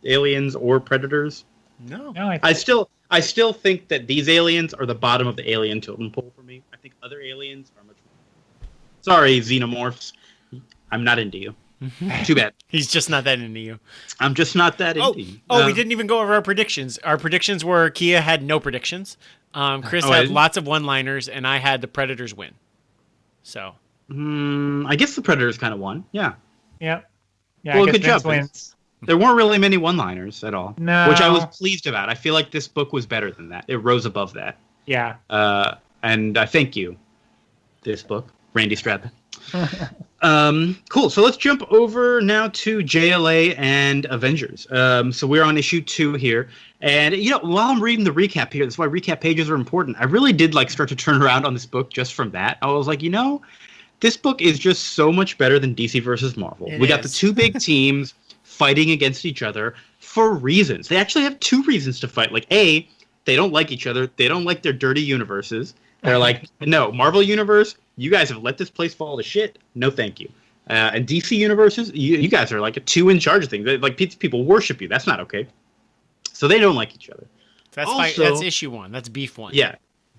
aliens or predators? No. No, I still think that these aliens are the bottom of the alien totem pole for me. I think other aliens are much more. Sorry, xenomorphs. I'm not into you. Too bad. He's just not that into you. I'm just not that into you. We didn't even go over our predictions. Our predictions were Kia had no predictions. Chris I had didn't? lots of one-liners, and I had the Predators win. So I guess the predators kind of won. Yeah. yeah. Well, I guess good job, Vince wins. There weren't really many one-liners at all, No. which I was pleased about. I feel like this book was better than that. It rose above that. Yeah. And I thank you, this book, Randy Stratton. Cool. So let's jump over now to JLA and Avengers. So we're on issue 2 here. And, while I'm reading the recap here, that's why recap pages are important. I really did start to turn around on this book just from that. I was like, this book is just so much better than DC versus Marvel. We got the two big teams fighting against each other for reasons. They actually have 2 reasons to fight. A, they don't like each other. They don't like their dirty universes. They're like, no, Marvel Universe, you guys have let this place fall to shit. No, thank you. And DC Universes, you guys are 2 in charge of things. People worship you. That's not okay. So they don't like each other. That's issue 1. That's beef 1. Yeah.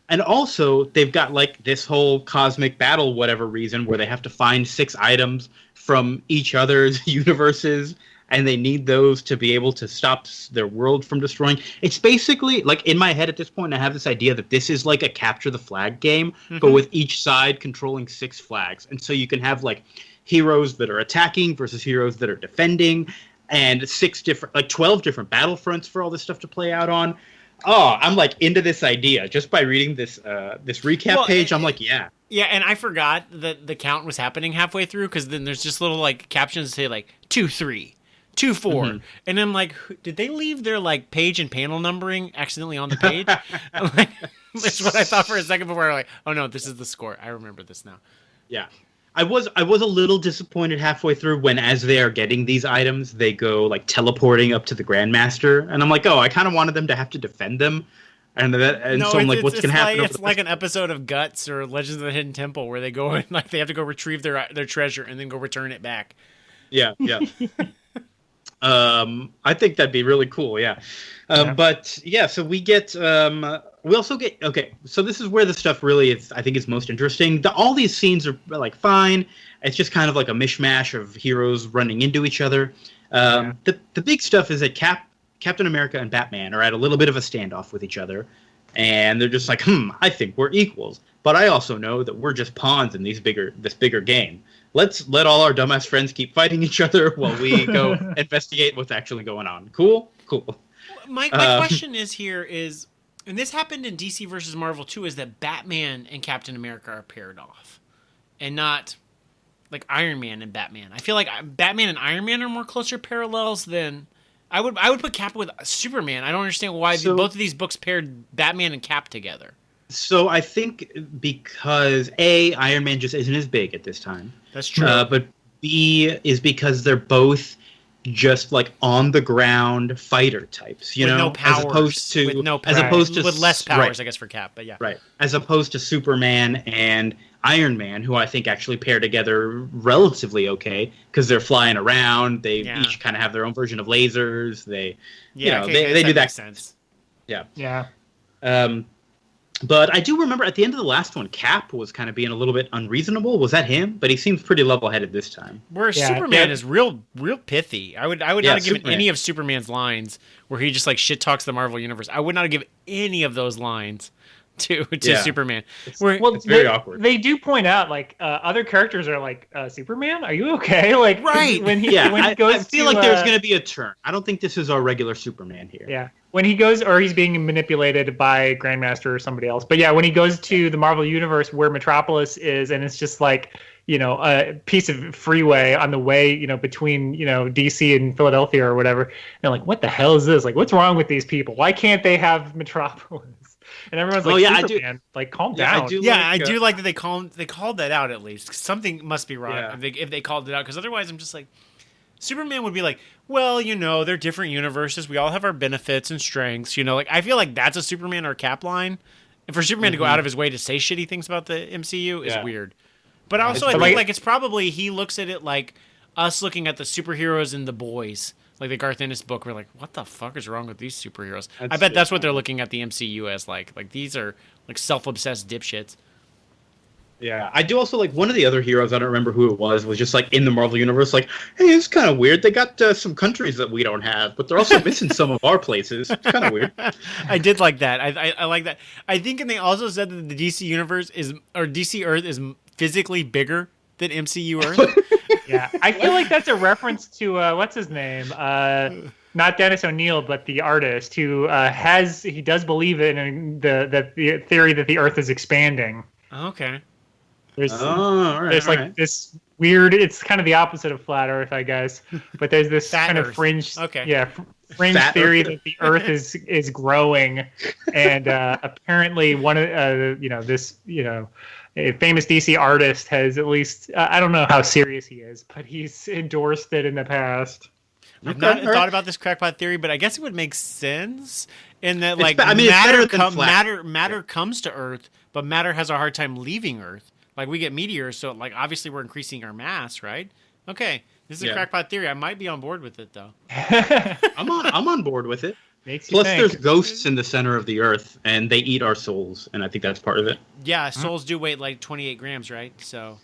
And also, they've got this whole cosmic battle, whatever reason, where they have to find 6 items from each other's universes, and they need those to be able to stop their world from destroying. It's basically, in my head at this point, I have this idea that this is a capture the flag game, but with each side controlling 6 flags. And so you can have, heroes that are attacking versus heroes that are defending, and 12 different battlefronts for all this stuff to play out on. Oh, I'm into this idea just by reading this recap page. I'm yeah. Yeah, and I forgot that the count was happening halfway through, because then there's just little captions that say 2-3, 2-4, and I'm like, did they leave their page and panel numbering accidentally on the page? That's what I thought for a second before. Oh no, this is the score. I remember this now. Yeah. I was a little disappointed halfway through when, as they are getting these items, they go teleporting up to the Grandmaster, and I'm like, oh, I kind of wanted them to have to defend them, so I'm what's gonna happen? It's like an episode of Guts or Legends of the Hidden Temple where they go and they have to go retrieve their treasure and then go return it back. Yeah. I think that'd be really cool. Yeah. But yeah, so we get. We also get so this is where the stuff really I think is most interesting. All these scenes are fine. It's just kind of a mishmash of heroes running into each other. The big stuff is that Captain America and Batman are at a little bit of a standoff with each other, and they're just I think we're equals, but I also know that we're just pawns in this bigger game. Let's let all our dumbass friends keep fighting each other while we go investigate what's actually going on. Cool. My question is, and this happened in DC versus Marvel too, is that Batman and Captain America are paired off, and not Iron Man and Batman. I feel like Batman and Iron Man are more closer parallels than I would put Cap with Superman. I don't understand why both of these books paired Batman and Cap together. So I think because Iron Man just isn't as big at this time. That's true. But B is because they're both just on the ground fighter types, with no powers, as opposed to with less powers, I guess, for Cap. But yeah, right. As opposed to Superman and Iron Man, who I think actually pair together relatively okay because they're flying around. They each kind of have their own version of lasers. They do that. Makes sense. Yeah. But I do remember at the end of the last one, Cap was kind of being a little bit unreasonable. Was that him? But he seems pretty level-headed this time. Where Superman is real pithy. I would not have given any of Superman's lines where he just shit talks the Marvel Universe. I would not have given any of those lines to Superman. It's very awkward. They do point out other characters are Superman, are you okay? Right. When he goes, I feel there's going to be a turn. I don't think this is our regular Superman here. Yeah. When he goes, or he's being manipulated by Grandmaster or somebody else. But yeah, when he goes to the Marvel Universe where Metropolis is, and it's just a piece of freeway on the way, between, DC and Philadelphia or whatever. They're like, what the hell is this? What's wrong with these people? Why can't they have Metropolis? And everyone's Superman, calm down. I do like that they called that out at least. Something must be wrong if they called it out, because otherwise I'm just Superman would be well, they're different universes. We all have our benefits and strengths. I feel that's a Superman or Cap line. And for Superman to go out of his way to say shitty things about the MCU is weird. But also, I But think like it's probably he looks at it like us looking at the superheroes and the boys, like the Garth Ennis book. We're like, what the fuck is wrong with these superheroes? I bet that's what they're looking at the MCU as like these are like self-obsessed dipshits. Yeah, I do also like one of the other heroes. I don't remember who it was just like in the Marvel universe. Like, hey, it's kind of weird. They got some countries that we don't have, but they're also missing some of our places. It's kind of weird. I did like that. I like that. I think, and they also said that the DC universe or DC Earth is physically bigger than MCU Earth. Yeah, I feel like that's a reference to what's his name? Not Dennis O'Neil, but the artist who he does believe in the theory that the Earth is expanding. Okay. There's right. this weird. It's kind of the opposite of flat Earth, I guess. But there's this Fat kind Earth. of fringe, Okay. fringe Fat theory Earth. that the Earth is growing, and apparently one of a famous DC artist has at least I don't know how serious he is, but he's endorsed it in the past. I've not thought about this crackpot theory, but I guess it would make sense in that like matter comes to Earth, but matter has a hard time leaving Earth. Like we get meteors, so like obviously we're increasing our mass, right? Okay, this is a crackpot theory. I might be on board with it though. I'm on board with it. Makes you Plus, think. there's ghosts in the center of the Earth, and they eat our souls, and I think that's part of it. Yeah, souls do weigh like 28 grams, right? So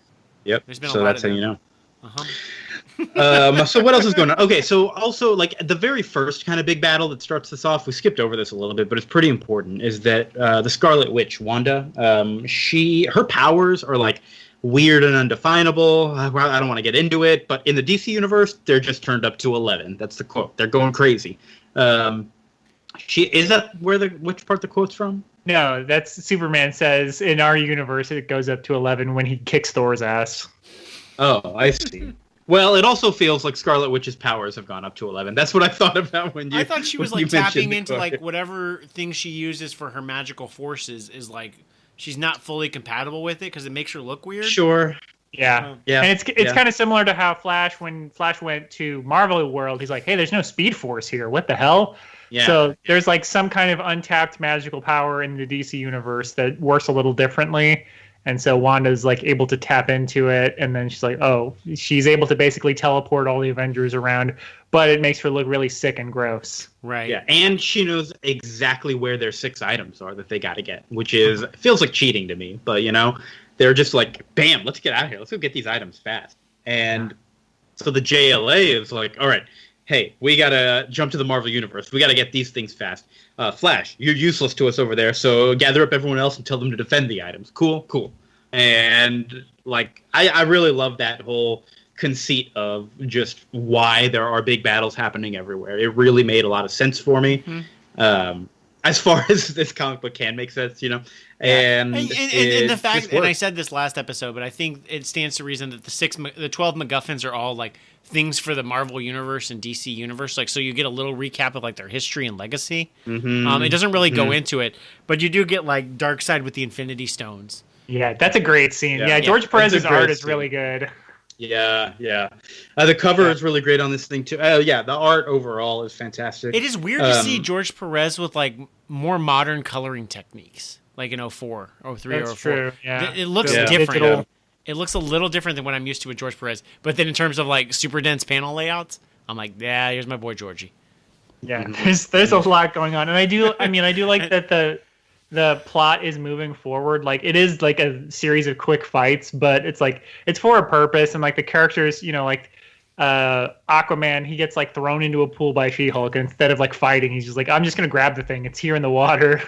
Yep. There's been a so lot that's of how them. you know. Uh-huh. So what else is going on? Okay, so also like the very first kind of big battle that starts this off, we skipped over this a little bit, but it's pretty important, is that the Scarlet Witch, Wanda, her powers are like weird and undefinable. I don't want to get into it, but in the DC universe, they're just turned up to 11. That's the quote. They're going crazy. Is that which part the quote's from? No, that's Superman says in our universe it goes up to 11 when he kicks Thor's ass. Oh, I see. Well, it also feels like Scarlet Witch's powers have gone up to 11. That's what I thought about when you. I thought she was when you like tapping mentioned into like whatever thing she uses for her magical forces is like she's not fully compatible with it because it makes her look weird. Sure. Yeah. Yeah. And it's kind of similar to how when Flash went to Marvel World, he's like, hey, there's no Speed Force here. What the hell? Yeah. So there's like some kind of untapped magical power in the DC universe that works a little differently. And so Wanda's like able to tap into it. And then she's like, oh, she's able to basically teleport all the Avengers around, but it makes her look really sick and gross. Right. Yeah, and she knows exactly where their 6 items are that they got to get, which feels like cheating to me. But, they're just like, bam, let's get out of here. Let's go get these items fast. And so the JLA is like, all right, hey, we got to jump to the Marvel Universe. We got to get these things fast. Flash, you're useless to us over there, so gather up everyone else and tell them to defend the items. Cool. And, like, I really love that whole conceit of just why there are big battles happening everywhere. It really made a lot of sense for me. Mm-hmm. As far as this comic book can make sense, and the fact, and I said this last episode, but I think it stands to reason that the 12 MacGuffins are all like things for the Marvel universe and DC universe. Like, so you get a little recap of like their history and legacy. Mm-hmm. It doesn't really go into it, but you do get like Darkseid with the Infinity Stones. Yeah, that's a great scene. Yeah, George Perez's art is really good. Yeah. The cover is really great on this thing too. The art overall is fantastic. It is weird to see George Perez with like more modern coloring techniques, like in 04, 03, or 04. True. Yeah. It looks different. Yeah. It looks a little different than what I'm used to with George Perez. But then in terms of like super dense panel layouts, I'm like, yeah, here's my boy Georgie. Yeah, there's a lot going on, and I do like that the plot is moving forward. Like it is like a series of quick fights, but it's like it's for a purpose, and like the characters, Aquaman, he gets like thrown into a pool by She-Hulk, and instead of like fighting, he's just like, I'm just gonna grab the thing. It's here in the water.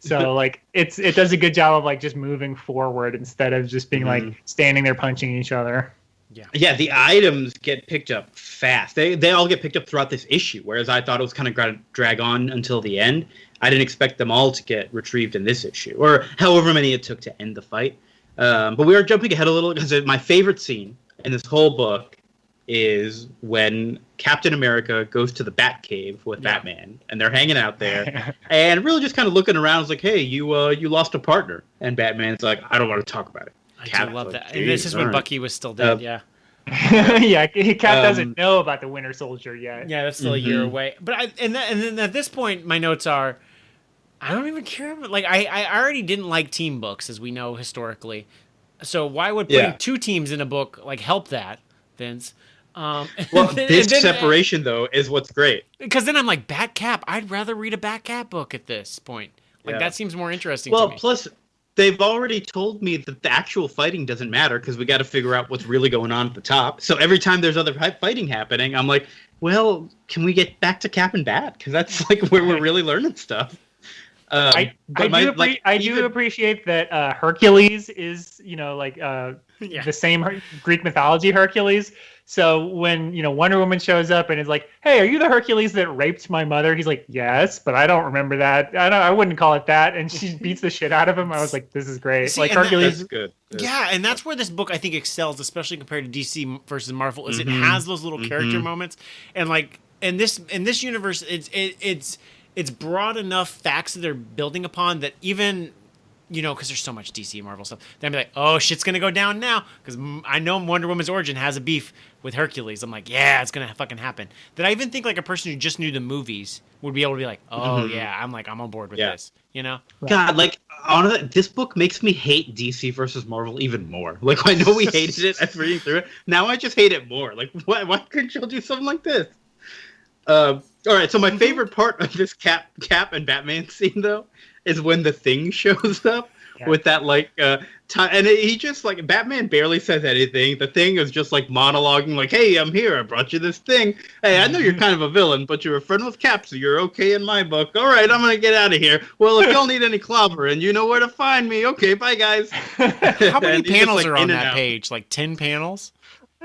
So like it does a good job of like just moving forward instead of just being like standing there punching each other. Yeah, the items get picked up fast. They all get picked up throughout this issue, whereas I thought it was kind of going to drag on until the end. I didn't expect them all to get retrieved in this issue, or however many it took to end the fight. But we are jumping ahead a little because my favorite scene in this whole book is when Captain America goes to the Batcave with Batman, and they're hanging out there, and really just kind of looking around. It's like, hey, you lost a partner, and Batman's like, I don't want to talk about it. I love that. And this is when Bucky was still dead. Cap doesn't know about the Winter Soldier yet. Yeah, that's still a year away. But then at this point, my notes are, I don't even care. Like I already didn't like team books, as we know historically. So why would putting two teams in a book like help that, Vince? Well, this separation though is what's great. Because then I'm like, Batcap. I'd rather read a Batcap book at this point. Like that seems more interesting to me. Well, plus they've already told me that the actual fighting doesn't matter because we got to figure out what's really going on at the top. So every time there's other fighting happening, I'm like, well, can we get back to Cap and Bat? Because that's like where we're really learning stuff. I do appreciate that Hercules is, the same Greek mythology Hercules. So when, Wonder Woman shows up and is like, hey, are you the Hercules that raped my mother? He's like, yes, but I don't remember that. I wouldn't call it that. And she beats the shit out of him. I was like, this is great. See, like Hercules. That's good. Yeah, and that's where this book I think excels, especially compared to DC versus Marvel, is it has those little character moments. And like in this universe, it's broad enough facts that they're building upon that even, because there's so much DC and Marvel stuff, then I'd be like, oh, shit's going to go down now. Because I know Wonder Woman's origin has a beef with Hercules. I'm like, yeah, it's going to fucking happen. That I even think like a person who just knew the movies would be able to be like, oh, yeah, I'm on board with this, God, like, honestly, this book makes me hate DC versus Marvel even more. Like, I know we hated it after reading through it. Now I just hate it more. Like, why couldn't y'all do something like this? All right, so my favorite part of this Cap and Batman scene, though, is when the Thing shows up with that, and he just, like, Batman barely says anything. The Thing is just, like, monologuing, like, hey, I'm here, I brought you this thing. Hey, I know you're kind of a villain, but you're a friend with Cap, so you're okay in my book. All right, I'm gonna get out of here. Well, if y'all need any clobbering, you know where to find me. Okay, bye, guys. How many panels are on that page? Like 10 panels?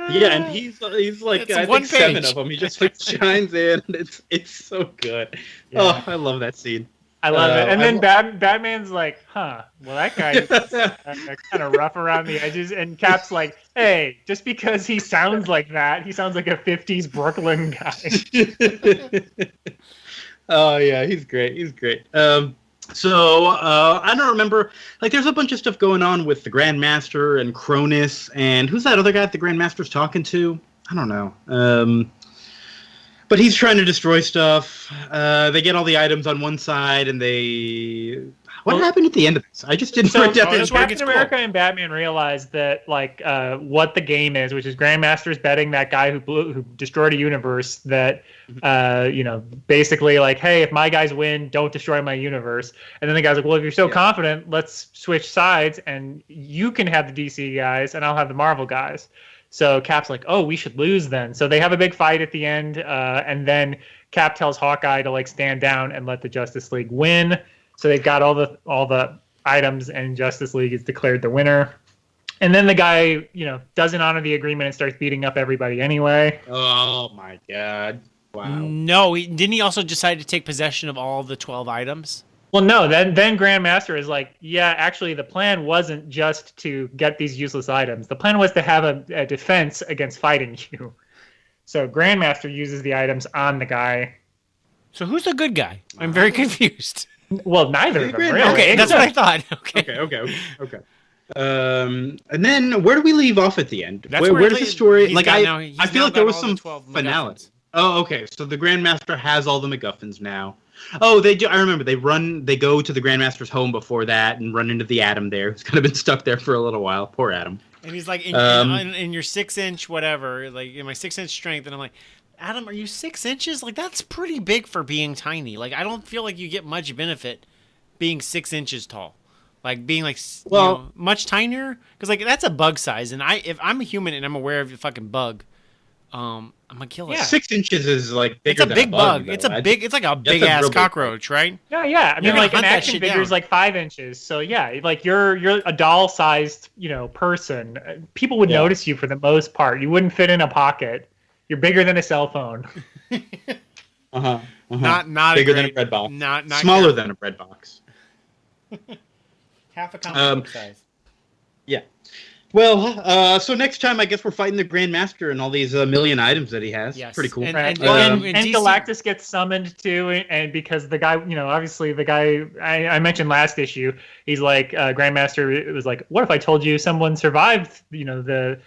Yeah, and he's like, I think 7 of them. He just like shines in. It's so good. Yeah. Oh, I love that scene. I love it. And then Batman's like, well, that guy's kind of rough around the edges. And Cap's like, hey, just because he sounds like that, he sounds like a 50s Brooklyn guy. Oh, yeah, he's great. He's great. So, I don't remember, like, there's a bunch of stuff going on with the Grandmaster and Cronus, and who's that other guy that the Grandmaster's talking to? I don't know. But he's trying to destroy stuff. They get all the items on one side, and what happened at the end of this? I just didn't write down. Captain America and Batman realized that, what the game is, which is Grandmaster's betting that guy who destroyed a universe that, basically like, hey, if my guys win, don't destroy my universe. And then the guy's like, well, if you're so confident, let's switch sides, and you can have the DC guys, and I'll have the Marvel guys. So Cap's like, oh, we should lose then. So they have a big fight at the end, and then Cap tells Hawkeye to stand down and let the Justice League win. So they've got all the items, and Justice League is declared the winner. And then the guy, doesn't honor the agreement and starts beating up everybody anyway. Oh my God! Wow. No, didn't he also decide to take possession of all the 12 items? Well, no, then Grandmaster is like, yeah, actually the plan wasn't just to get these useless items. The plan was to have a defense against fighting you. So Grandmaster uses the items on the guy. So who's the good guy? I'm very confused. Well, neither of them, really. Okay, that's what I thought. Okay. And then where do we leave off at the end? Where does the story... I feel like there was some finale. Oh, okay. So the Grandmaster has all the MacGuffins now. Oh, they do. I remember they go to the Grandmaster's home before that and run into the Atom there, who's kind of been stuck there for a little while. Poor Atom. And he's like, in your 6-inch whatever, like in my 6-inch strength, and I'm like, Adam, are you 6 inches? Like, that's pretty big for being tiny. Like, I don't feel like you get much benefit being 6 inches tall. Like being much tinier, because like that's a bug size, and if I'm a human and I'm aware of a fucking bug, I'm gonna kill it. Yeah. 6 inches is like bigger. It's a big bug. It's like a big ass cockroach, right? Yeah. I mean, like an action figure is like 5 inches. So yeah, like you're a doll-sized, person. People would notice you for the most part. You wouldn't fit in a pocket. You're bigger than a cell phone. Not bigger than a bread box. Not smaller than a bread box. Half a comic book size. Yeah. Well, so next time I guess we're fighting the Grandmaster and all these million items that he has. Yes. Pretty cool. And Galactus gets summoned too, and because the guy, obviously the guy I mentioned last issue, he's like, Grandmaster was like, what if I told you someone survived, the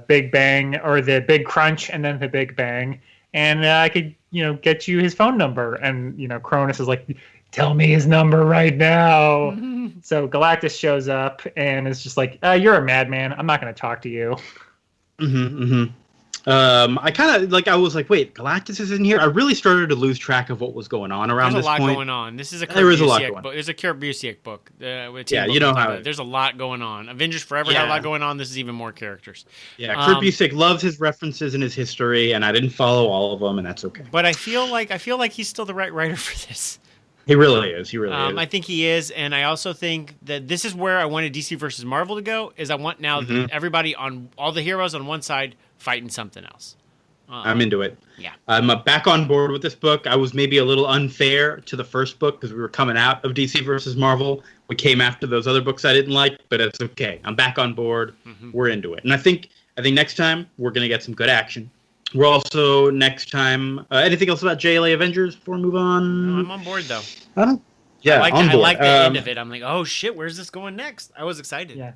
Big Bang or the Big Crunch and then the Big Bang, and I could, get you his phone number, and Cronus is like, tell me his number right now. So Galactus shows up and is just like, you're a madman. I'm not going to talk to you. I kind of I was like, wait, Galactus is in here. I really started to lose track of what was going on around There's this point. There's a lot going on. This is a there is a lot going on. There's a Kurt Busiek book. You know how there's a lot going on. Avengers Forever had a lot going on. This is even more characters. Yeah, Kurt Busiek loves his references and his history, and I didn't follow all of them, and that's okay. But I feel like he's still the right writer for this. He really is. He really is. I think he is, and I also think that this is where I wanted DC versus Marvel to go. Is I want now everybody on all the heroes on one side fighting something else. I'm into it. Yeah. I'm back on board with this book. I was maybe a little unfair to the first book because we were coming out of DC versus Marvel. We came after those other books I didn't like, but it's okay. I'm back on board. We're into it. And I think next time we're going to get some good action. We're also next time. Anything else about JLA Avengers before we move on? No, I'm on board though. Yeah, I like the end of it. I'm like, oh shit, where's this going next? I was excited. Yeah.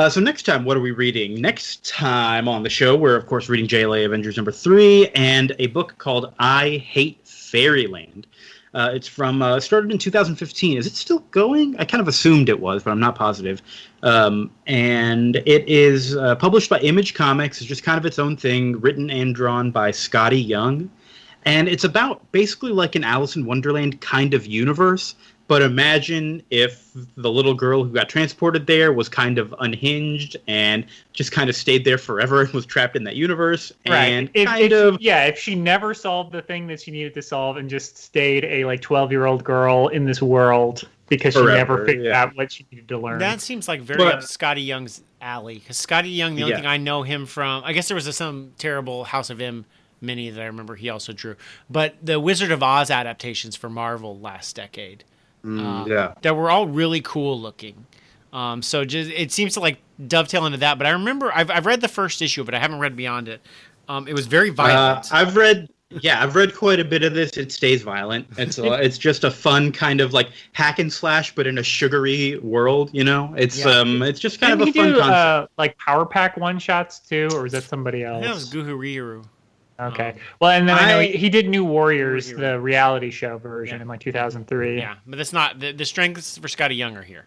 So next time, what are we reading? Next time on the show, we're of course reading JLA Avengers number 3 and a book called I Hate Fairyland. It's from started in 2015. Is it still going? I kind of assumed it was, but I'm not positive. And it is published by Image Comics. It's just kind of its own thing, written and drawn by Skottie Young. And it's about basically like an Alice in Wonderland kind of universe. But imagine if the little girl who got transported there was kind of unhinged and just kind of stayed there forever and was trapped in that universe. And if she never solved the thing that she needed to solve and just stayed a 12-year-old girl in this world because she never figured out what she needed to learn. That seems like very up Skottie Young's alley. Because Skottie Young, the only thing I know him from, I guess there was some terrible House of M mini that I remember he also drew. But the Wizard of Oz adaptations for Marvel last decade. That were all really cool looking. So just it seems to dovetail into that. But I remember I've read the first issue, but I haven't read beyond it. It was very violent. I've read quite a bit of this. It stays violent. It's just a fun kind of hack and slash, but in a sugary world. You know, it's just kind of a fun concept. Power Pack one shots too, or was that somebody else? That was Guhu Ryu. Okay. Well, and then I know he did New Warriors, the reality show version in 2003. Yeah, but that's not the strengths for Skottie Young are here.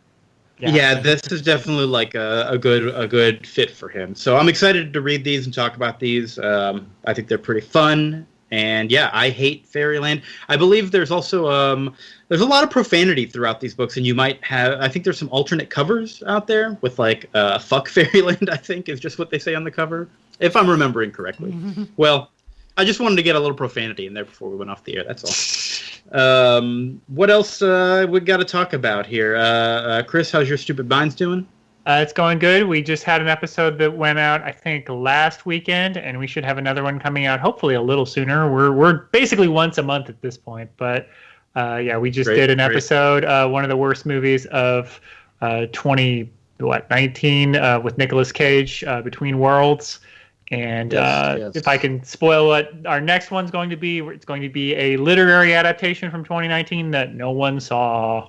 Yeah, this is definitely a good fit for him. So I'm excited to read these and talk about these. I think they're pretty fun. And I hate Fairyland. I believe there's also there's a lot of profanity throughout these books, and you might have. I think there's some alternate covers out there with "fuck Fairyland." I think is just what they say on the cover, if I'm remembering correctly. Well. I just wanted to get a little profanity in there before we went off the air. That's all. What else we got to talk about here? Chris, how's your Stupid Minds doing? It's going good. We just had an episode that went out, I think, last weekend, and we should have another one coming out hopefully a little sooner. We're basically once a month at this point, but we just did an episode, one of the worst movies of 2019 with Nicolas Cage, Between Worlds. And if I can spoil what our next one's going to be, it's going to be a literary adaptation from 2019 that no one saw.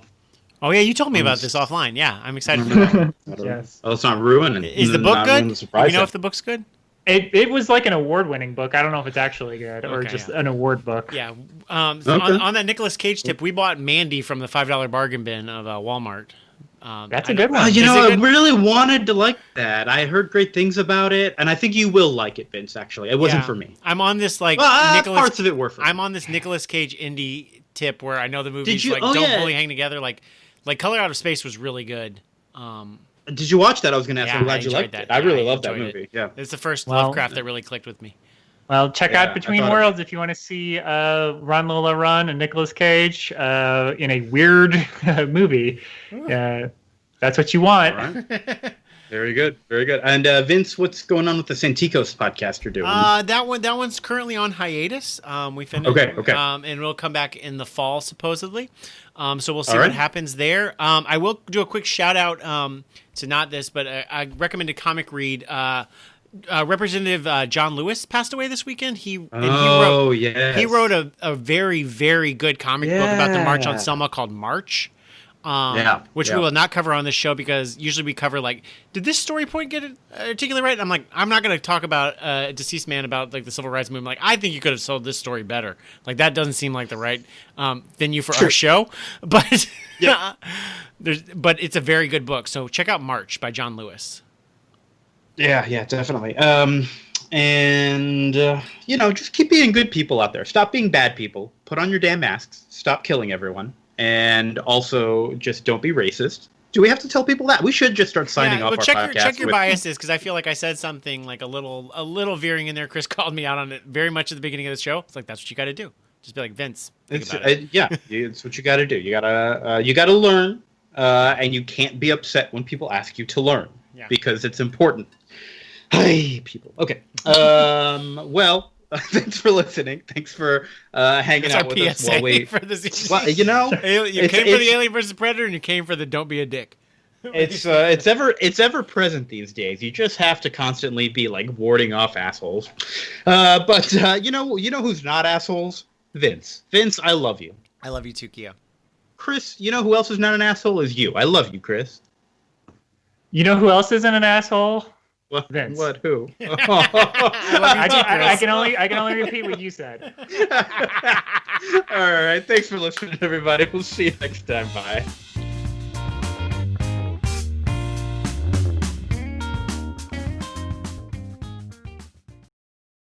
Oh, yeah, you told me about this offline. Yeah, I'm excited for that. Yes. Oh, it's not ruined. Is the book good? Do you know if the book's good? It was like an award-winning book. I don't know if it's actually good or just an award book. Yeah. On that Nicolas Cage tip, we bought Mandy from the $5 bargain bin of Walmart. That's a good one. I really wanted to like that. I heard great things about it, and I think you will like it, Vince. Actually, it wasn't for me. I'm on this parts of it were for me. I'm on this Nicolas Cage indie tip where I know the movies don't fully hang together. Like Color Out of Space was really good. Did you watch that? I was going to ask. I'm glad you liked it. I really loved that movie. Yeah, it's the first Lovecraft that really clicked with me. Well, check out Between Worlds if you want to see Run Lola Run and Nicolas Cage in a weird movie. That's what you want. All right. Very good. Very good. And Vince, what's going on with the Santikos podcast you're doing? That one's currently on hiatus. We finished. Okay. And we'll come back in the fall supposedly. So we'll see what happens there. I will do a quick shout out to not this, but I recommend a comic read. Representative John Lewis passed away this weekend. He wrote a very, very good comic book about the March on Selma called March. which we will not cover on this show because usually we cover like, did this story point get it articulate right? And I'm like, I'm not going to talk about a deceased man about like the civil rights movement. Like, I think you could have sold this story better. Like, that doesn't seem like the right venue for our show. But but it's a very good book. So check out March by John Lewis. Yeah, definitely. And just keep being good people out there. Stop being bad people. Put on your damn masks. Stop killing everyone. And also, just don't be racist. Do we have to tell people that? We should just start signing off our podcast. Check your biases, because I feel like I said something like a little veering in there. Chris called me out on it very much at the beginning of the show. It's like, that's what you got to do. Just be like, Vince. It's what you got to do. You gotta learn, and you can't be upset when people ask you to learn because it's important. Hey, people. Okay. Well. Thanks for listening. Thanks for hanging out with us while we. For this well, you came for the Alien versus Predator, and you came for the don't be a dick. It's ever present these days. You just have to constantly be like warding off assholes. But you know who's not assholes? Vince. Vince, I love you. I love you too, Kia. Chris, you know who else is not an asshole? Is you. I love you, Chris. You know who else isn't an asshole? What? Vince. What? Who? I can only repeat what you said. All right. Thanks for listening, everybody. We'll see you next time. Bye.